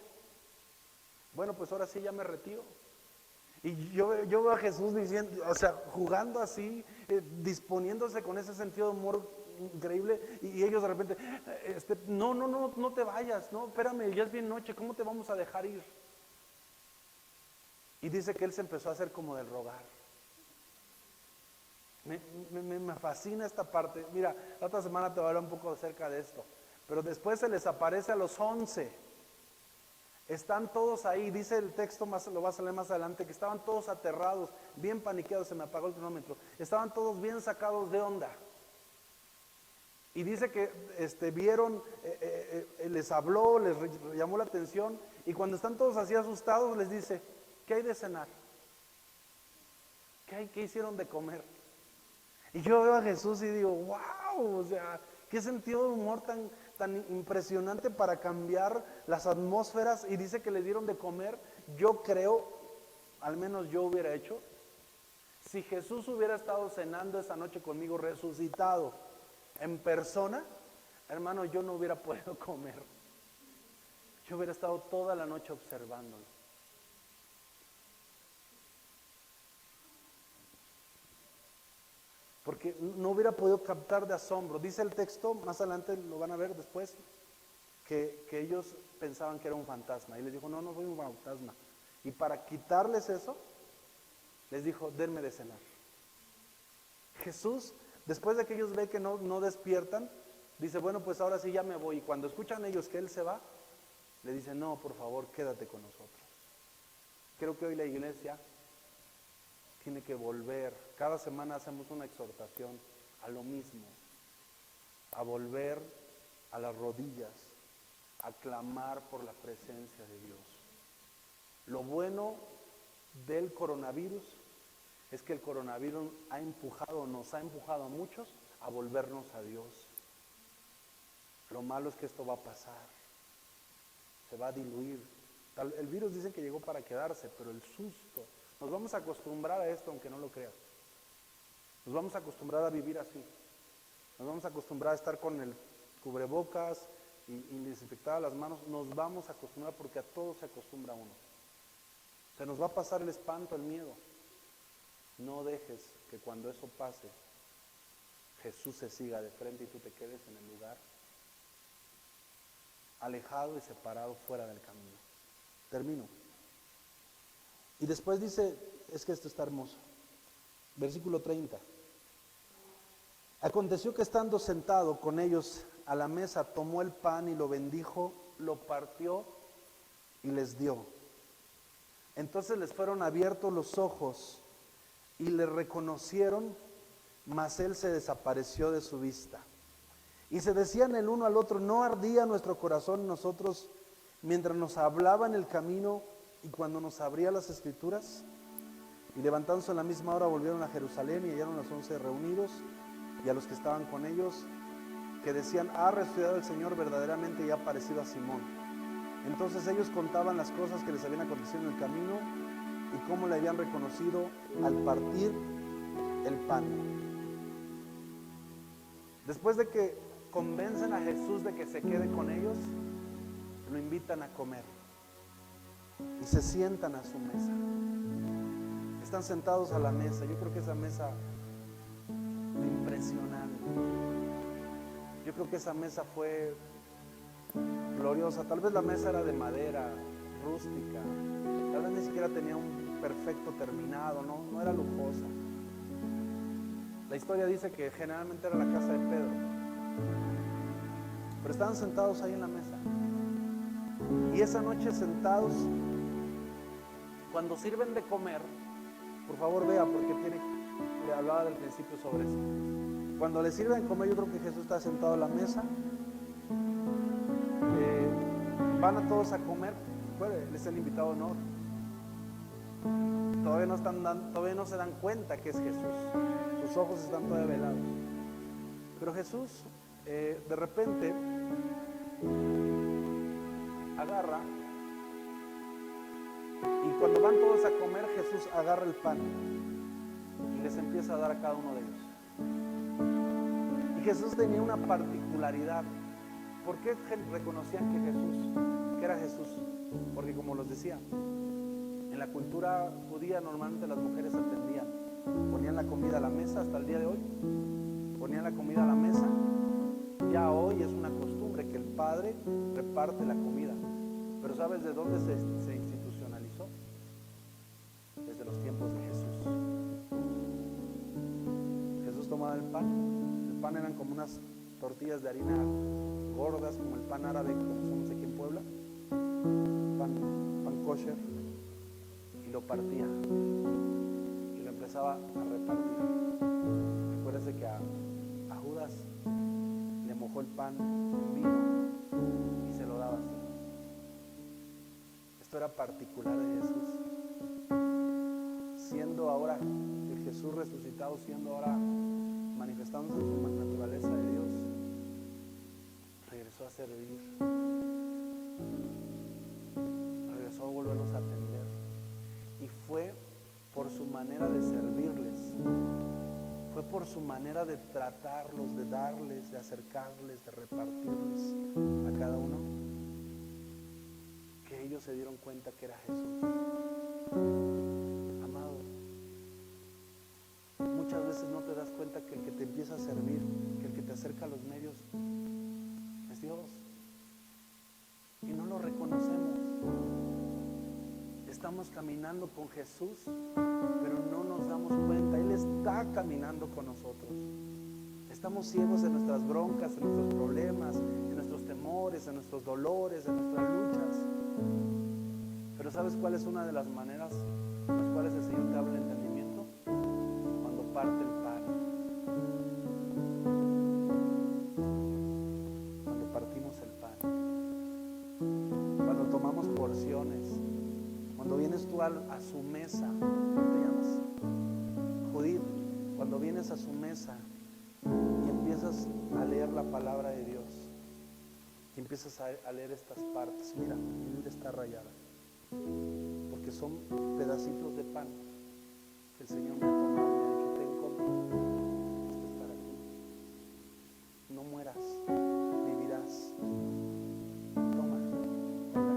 Bueno, pues ahora sí ya me retiro. Y yo veo a Jesús diciendo, o sea, jugando así, disponiéndose con ese sentido de humor increíble, y ellos de repente, no te vayas, no, espérame, ya es bien noche, ¿cómo te vamos a dejar ir? Y dice que él se empezó a hacer como del rogar. Me fascina esta parte. Mira, la otra semana te voy a hablar un poco acerca de esto. Pero después se les aparece a los 11. Están todos ahí, dice el texto, lo vas a leer más adelante, que estaban todos aterrados, bien paniqueados, se me apagó el cronómetro. Estaban todos bien sacados de onda. Y dice que vieron, les habló, les llamó la atención. Y cuando están todos así asustados, les dice, ¿qué hay de cenar? ¿Qué hicieron de comer? Y yo veo a Jesús y digo, wow, o sea, qué sentido de humor tan impresionante para cambiar las atmósferas. Y dice que le dieron de comer. Yo creo, al menos yo hubiera hecho, si Jesús hubiera estado cenando esa noche conmigo, resucitado en persona, hermano, yo no hubiera podido comer. Yo hubiera estado toda la noche observándolo. Porque no hubiera podido captar de asombro. Dice el texto, más adelante lo van a ver después, que ellos pensaban que era un fantasma. Y les dijo, no soy un fantasma. Y para quitarles eso, les dijo, denme de cenar. Jesús, después de que ellos ven que no despiertan, dice, bueno, pues ahora sí ya me voy. Y cuando escuchan ellos que Él se va, le dicen, no, por favor, quédate con nosotros. Creo que hoy la iglesia tiene que volver. Cada semana hacemos una exhortación a lo mismo, a volver a las rodillas, a clamar por la presencia de Dios. Lo bueno del coronavirus es que el coronavirus nos ha empujado a muchos a volvernos a Dios. Lo malo es que esto va a pasar, se va a diluir. El virus dicen que llegó para quedarse, pero el susto, nos vamos a acostumbrar a esto aunque no lo creas. Nos vamos a acostumbrar a vivir así. Nos vamos a acostumbrar a estar con el cubrebocas y desinfectar las manos. Nos vamos a acostumbrar porque a todo se acostumbra uno. Se nos va a pasar el espanto, el miedo. No dejes que cuando eso pase, Jesús se siga de frente y tú te quedes en el lugar, alejado y separado fuera del camino. Termino. Y después dice, es que esto está hermoso. Versículo 30. Aconteció que estando sentado con ellos a la mesa, tomó el pan y lo bendijo, lo partió y les dio. Entonces les fueron abiertos los ojos y le reconocieron, mas él se desapareció de su vista. Y se decían el uno al otro, ¿no ardía nuestro corazón en nosotros mientras nos hablaba en el camino y cuando nos abría las escrituras? Y levantándose en la misma hora volvieron a Jerusalén y hallaron a los 11 reunidos y a los que estaban con ellos, que decían, ha resucitado el Señor verdaderamente y ha aparecido a Simón. Entonces ellos contaban las cosas que les habían acontecido en el camino y cómo le habían reconocido al partir el pan. Después de que convencen a Jesús de que se quede con ellos, lo invitan a comer y se sientan a su mesa. Están sentados a la mesa. Yo creo que esa mesa impresionante. Yo creo que esa mesa fue gloriosa. Tal vez la mesa era de madera, rústica. Tal vez ni siquiera tenía un perfecto terminado, no era lujosa. La historia dice que generalmente era la casa de Pedro. Pero estaban sentados ahí en la mesa. Y esa noche sentados, cuando sirven de comer, por favor vea, porque le hablaba del principio sobre eso. Cuando le sirven de comer, yo creo que Jesús está sentado a la mesa. Van a todos a comer. Bueno, él es el invitado de honor. Todavía no se dan cuenta que es Jesús. Sus ojos están todavía velados. Pero Jesús, de repente, agarra. Y cuando van todos a comer, Jesús agarra el pan y les empieza a dar a cada uno de ellos. Y Jesús tenía una particularidad. ¿Por qué reconocían que era Jesús? Porque como los decía, en la cultura judía normalmente las mujeres atendían, ponían la comida a la mesa. Hasta el día de hoy ponían la comida a la mesa. Ya hoy es una costumbre que el padre reparte la comida. Pero ¿sabes de dónde se institucionalizó? Desde los tiempos de Jesús. Jesús tomaba el pan. El pan eran como unas tortillas de harina gordas, como el pan árabe que conocemos aquí en Puebla, pan kosher, y lo partía y lo empezaba a repartir. Acuérdense que a Judas le mojó el pan en vino y se lo daba así. Esto era particular de Jesús, siendo ahora el Jesús resucitado, siendo ahora manifestándose en su naturaleza de Dios, regresó a servir, regresó a volverlos a atender, y fue por su manera de servirles, fue por su manera de tratarlos, de darles, de acercarles, de repartirles a cada uno, que ellos se dieron cuenta que era Jesús. Amado, muchas veces no te das cuenta que el que te empieza a servir, que el que te acerca a los medios, es Dios, y no lo reconocemos. Estamos caminando con Jesús, pero no nos damos cuenta. Él está caminando con nosotros. Estamos ciegos en nuestras broncas, en nuestros problemas, en nuestros temores, en nuestros dolores, en nuestras luchas. Pero ¿sabes cuál es una de las maneras en las cuales el Señor te habla el entendimiento? Cuando parte el pan. Cuando partimos el pan. Cuando tomamos porciones. Cuando vienes tú a su mesa. ¿Cómo te llamas? Judith. Cuando vienes a su mesa y empiezas a leer la palabra de Dios, y empiezas a leer estas partes. Mira, mi Biblia está rayada, porque son pedacitos de pan que el Señor me ha tomado. Mira, que ten, come. Esto es para ti. No mueras, vivirás. Toma, mira,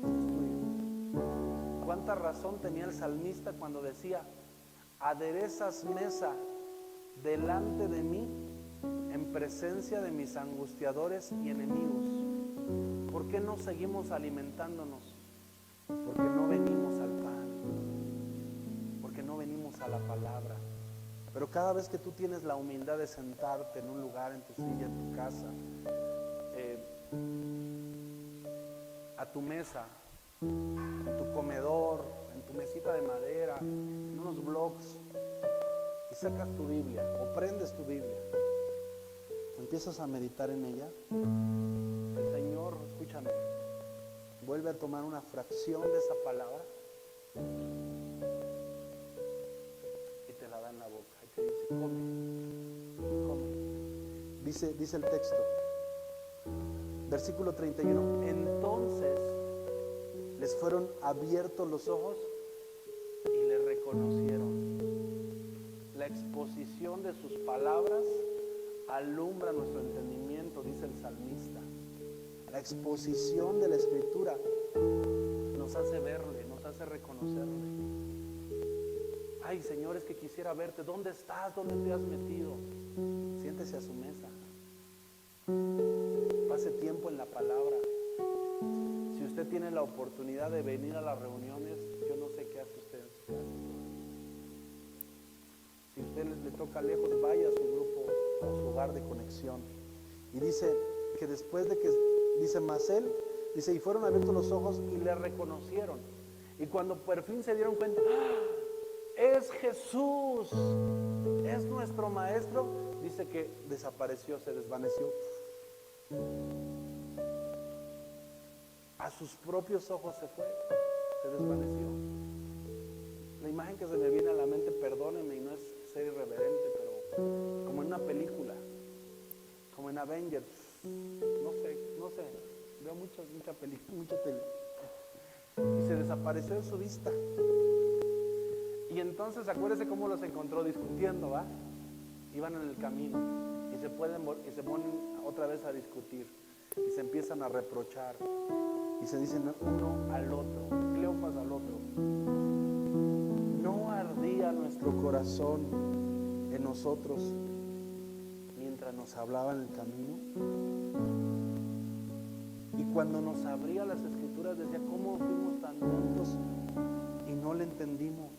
esto es tuyo. ¿Cuánta razón tenía el salmista cuando decía: aderezas mesa delante de mí en presencia de mis angustiadores y enemigos? ¿Por qué no seguimos alimentándonos? Porque no venimos al pan, porque no venimos a la palabra. Pero cada vez que tú tienes la humildad de sentarte en un lugar, en tu silla, en tu casa, a tu mesa, en tu comedor, en tu mesita de madera, en unos blogs, y sacas tu Biblia o prendes tu Biblia, empiezas a meditar en ella, el Señor, escúchame, vuelve a tomar una fracción de esa palabra y te la da en la boca y te dice: come, come. Dice el texto, versículo 31, entonces les fueron abiertos los ojos y le reconocieron. La exposición de sus palabras alumbra nuestro entendimiento, dice el salmista. La exposición de la Escritura nos hace verle, nos hace reconocerle. Ay, Señor, es que quisiera verte. ¿Dónde estás? ¿Dónde te has metido? Siéntese a su mesa. Pase tiempo en la palabra. Si usted tiene la oportunidad de venir a las reuniones, yo no sé qué hace usted en su casa. Si usted le toca lejos, vaya a su grupo o su hogar de conexión. Y dice que después de que, dice más él, dice, y fueron abiertos los ojos y le reconocieron. Y cuando por fin se dieron cuenta, ¡ah! Es Jesús, es nuestro maestro, dice que desapareció, se desvaneció. A sus propios ojos se fue, se desvaneció. La imagen que se me viene a la mente, perdónenme y no es ser irreverente, pero como en una película, como en Avengers, no sé, veo mucha película, y se desapareció de su vista. Y entonces acuérdese cómo los encontró discutiendo, ¿va? Iban en el camino y se ponen otra vez a discutir y se empiezan a reprochar y se dicen uno al otro, Cleofas al otro: ¿no ardía nuestro corazón en nosotros mientras nos hablaba en el camino? Y cuando nos abría las escrituras decía: ¿cómo fuimos tan tontos y no le entendimos?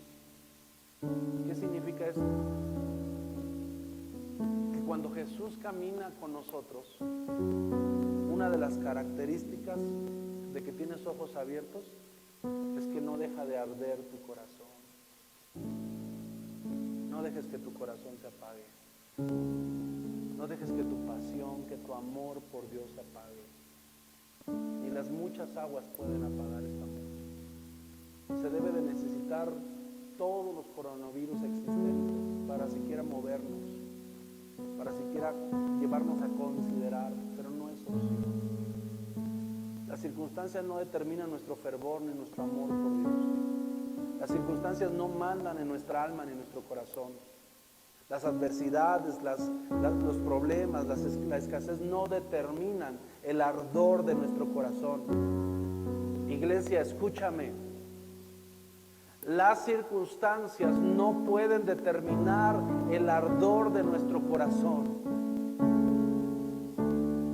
¿Qué significa esto? Que cuando Jesús camina con nosotros, una de las características de que tienes ojos abiertos es que no deja de arder tu corazón. No dejes que tu corazón se apague. No dejes que tu pasión, que tu amor por Dios se apague. Ni las muchas aguas pueden apagar este amor. Se debe de necesitar todos los coronavirus existentes para siquiera movernos, para siquiera llevarnos a considerar, pero no es opción. Las circunstancias no determinan nuestro fervor ni nuestro amor por Dios. Las circunstancias no mandan en nuestra alma ni en nuestro corazón. Las adversidades, los problemas, la escasez no determinan el ardor de nuestro corazón. Iglesia, escúchame. Las circunstancias no pueden determinar el ardor de nuestro corazón.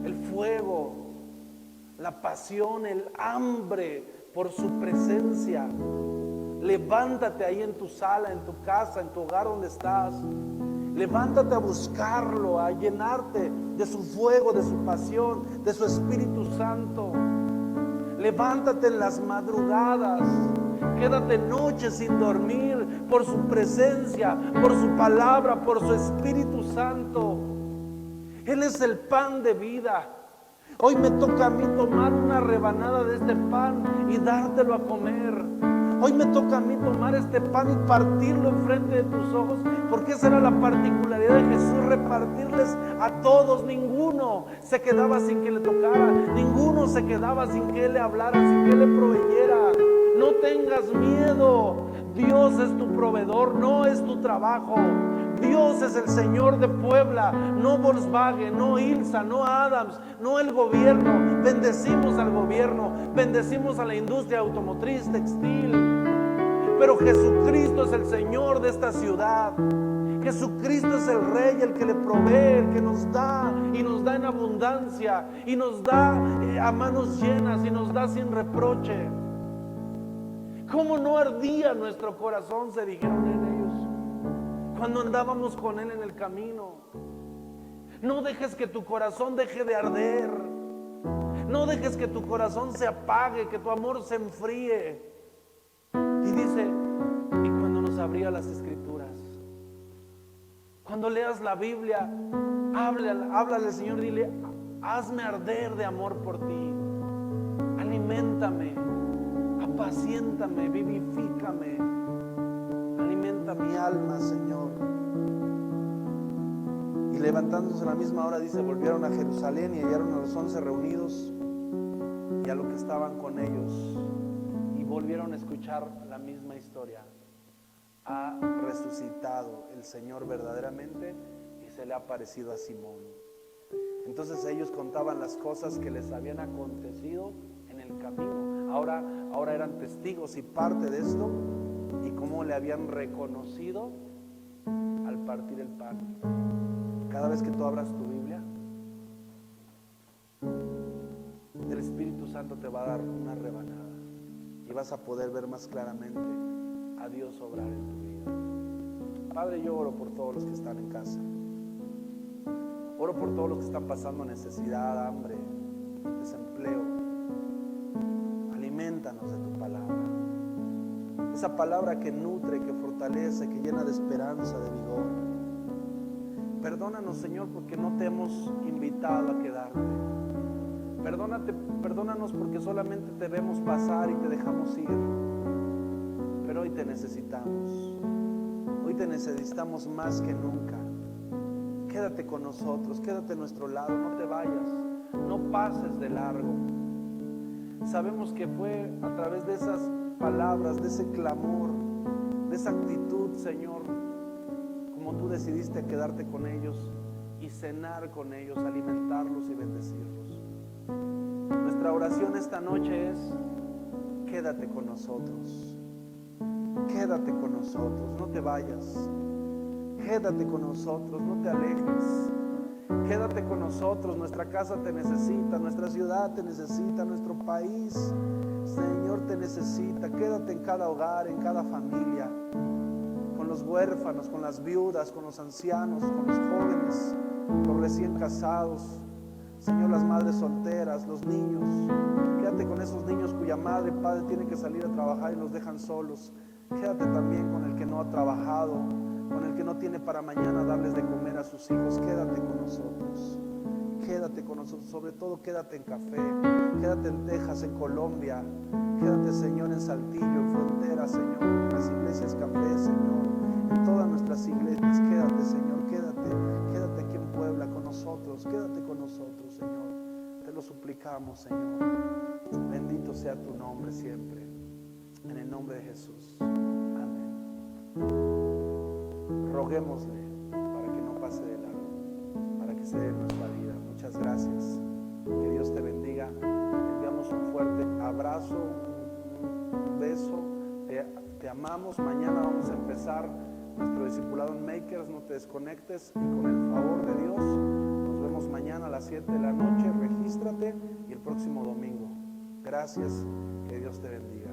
El fuego, la pasión, el hambre por su presencia. Levántate ahí en tu sala, en tu casa, en tu hogar donde estás. Levántate a buscarlo, a llenarte de su fuego, de su pasión, de su Espíritu Santo. Levántate en las madrugadas. Quédate noches sin dormir por su presencia, por su palabra, por su Espíritu Santo. Él es el pan de vida. Hoy me toca a mí tomar una rebanada de este pan y dártelo a comer. Hoy me toca a mí tomar este pan y partirlo enfrente de tus ojos, porque esa era la particularidad de Jesús, repartirles a todos. Ninguno se quedaba sin que le tocara, ninguno se quedaba sin que Él le hablara, sin que Él le proveyera. No tengas miedo, Dios es tu proveedor, no es tu trabajo. Dios es el Señor de Puebla, no Volkswagen, no Ilsa, no Adams, no el gobierno. Bendecimos al gobierno, bendecimos a la industria automotriz, textil, pero Jesucristo es el Señor de esta ciudad. Jesucristo es el Rey, el que le provee, el que nos da y nos da en abundancia y nos da a manos llenas y nos da sin reproche. ¿Cómo no ardía nuestro corazón?, se dijeron en ellos, cuando andábamos con Él en el camino. No dejes que tu corazón deje de arder. No dejes que tu corazón se apague, que tu amor se enfríe. Y dice, y cuando nos abría las escrituras, cuando leas la Biblia, háblale al Señor, dile: hazme arder de amor por ti. Aliméntame, apaciéntame, vivifícame. Alimenta mi alma, Señor. Y levantándose a la misma hora, dice, volvieron a Jerusalén y hallaron a los 11 reunidos y a los que estaban con ellos, y volvieron a escuchar la misma historia. Ha resucitado el Señor verdaderamente y se le ha aparecido a Simón. Entonces ellos contaban las cosas que les habían acontecido en el camino. Ahora eran testigos y parte de esto, y cómo le habían reconocido al partir el pan. Cada vez que tú abras tu Biblia, el Espíritu Santo te va a dar una rebanada y vas a poder ver más claramente a Dios obrar en tu vida. Padre, yo oro por todos los que están en casa. Oro por todos los que están pasando necesidad, hambre, desempleo. Aliméntanos de tu palabra. Esa palabra que nutre, que fortalece, que llena de esperanza, de vigor. Perdónanos, Señor, porque no te hemos invitado a quedarte. Perdónanos porque solamente te vemos pasar y te dejamos ir. Pero hoy te necesitamos. Hoy te necesitamos más que nunca. Quédate con nosotros, quédate a nuestro lado, no te vayas, no pases de largo. Sabemos que fue a través de esas palabras, de ese clamor, de de esa actitud, Señor, como tú decidiste quedarte con ellos y cenar con ellos, alimentarlos y bendecirlos. Nuestra oración esta noche es: quédate con nosotros, quédate con nosotros, no te vayas, quédate con nosotros, no te alejes, quédate con nosotros. Nuestra casa te necesita, nuestra ciudad te necesita, nuestro país, Señor, te necesita. Quédate en cada hogar, en cada familia, con los huérfanos, con las viudas, con los ancianos, con los jóvenes, los recién casados, Señor, las madres solteras, los niños. Quédate con esos niños cuya madre, padre tiene que salir a trabajar y los dejan solos. Quédate también con el que no ha trabajado, con el que no tiene para mañana darles de comer a sus hijos. Quédate con nosotros, quédate con nosotros. Sobre todo quédate en Café, quédate en Texas, en Colombia. Quédate, Señor, en Saltillo, en Frontera, Señor, en las iglesias Café, Señor, en todas nuestras iglesias. Quédate, Señor, quédate aquí en Puebla con nosotros. Quédate con nosotros, Señor, te lo suplicamos, Señor. Bendito sea tu nombre siempre, en el nombre de Jesús, amén. Roguémosle para que no pase de largo, para que se dé en nuestra vida. Muchas gracias, que Dios te bendiga. Te enviamos un fuerte abrazo, un beso, te amamos. Mañana vamos a empezar nuestro discipulado en Makers. No te desconectes, y con el favor de Dios nos vemos mañana a las 7 de la noche. Regístrate, y el próximo domingo. Gracias, que Dios te bendiga.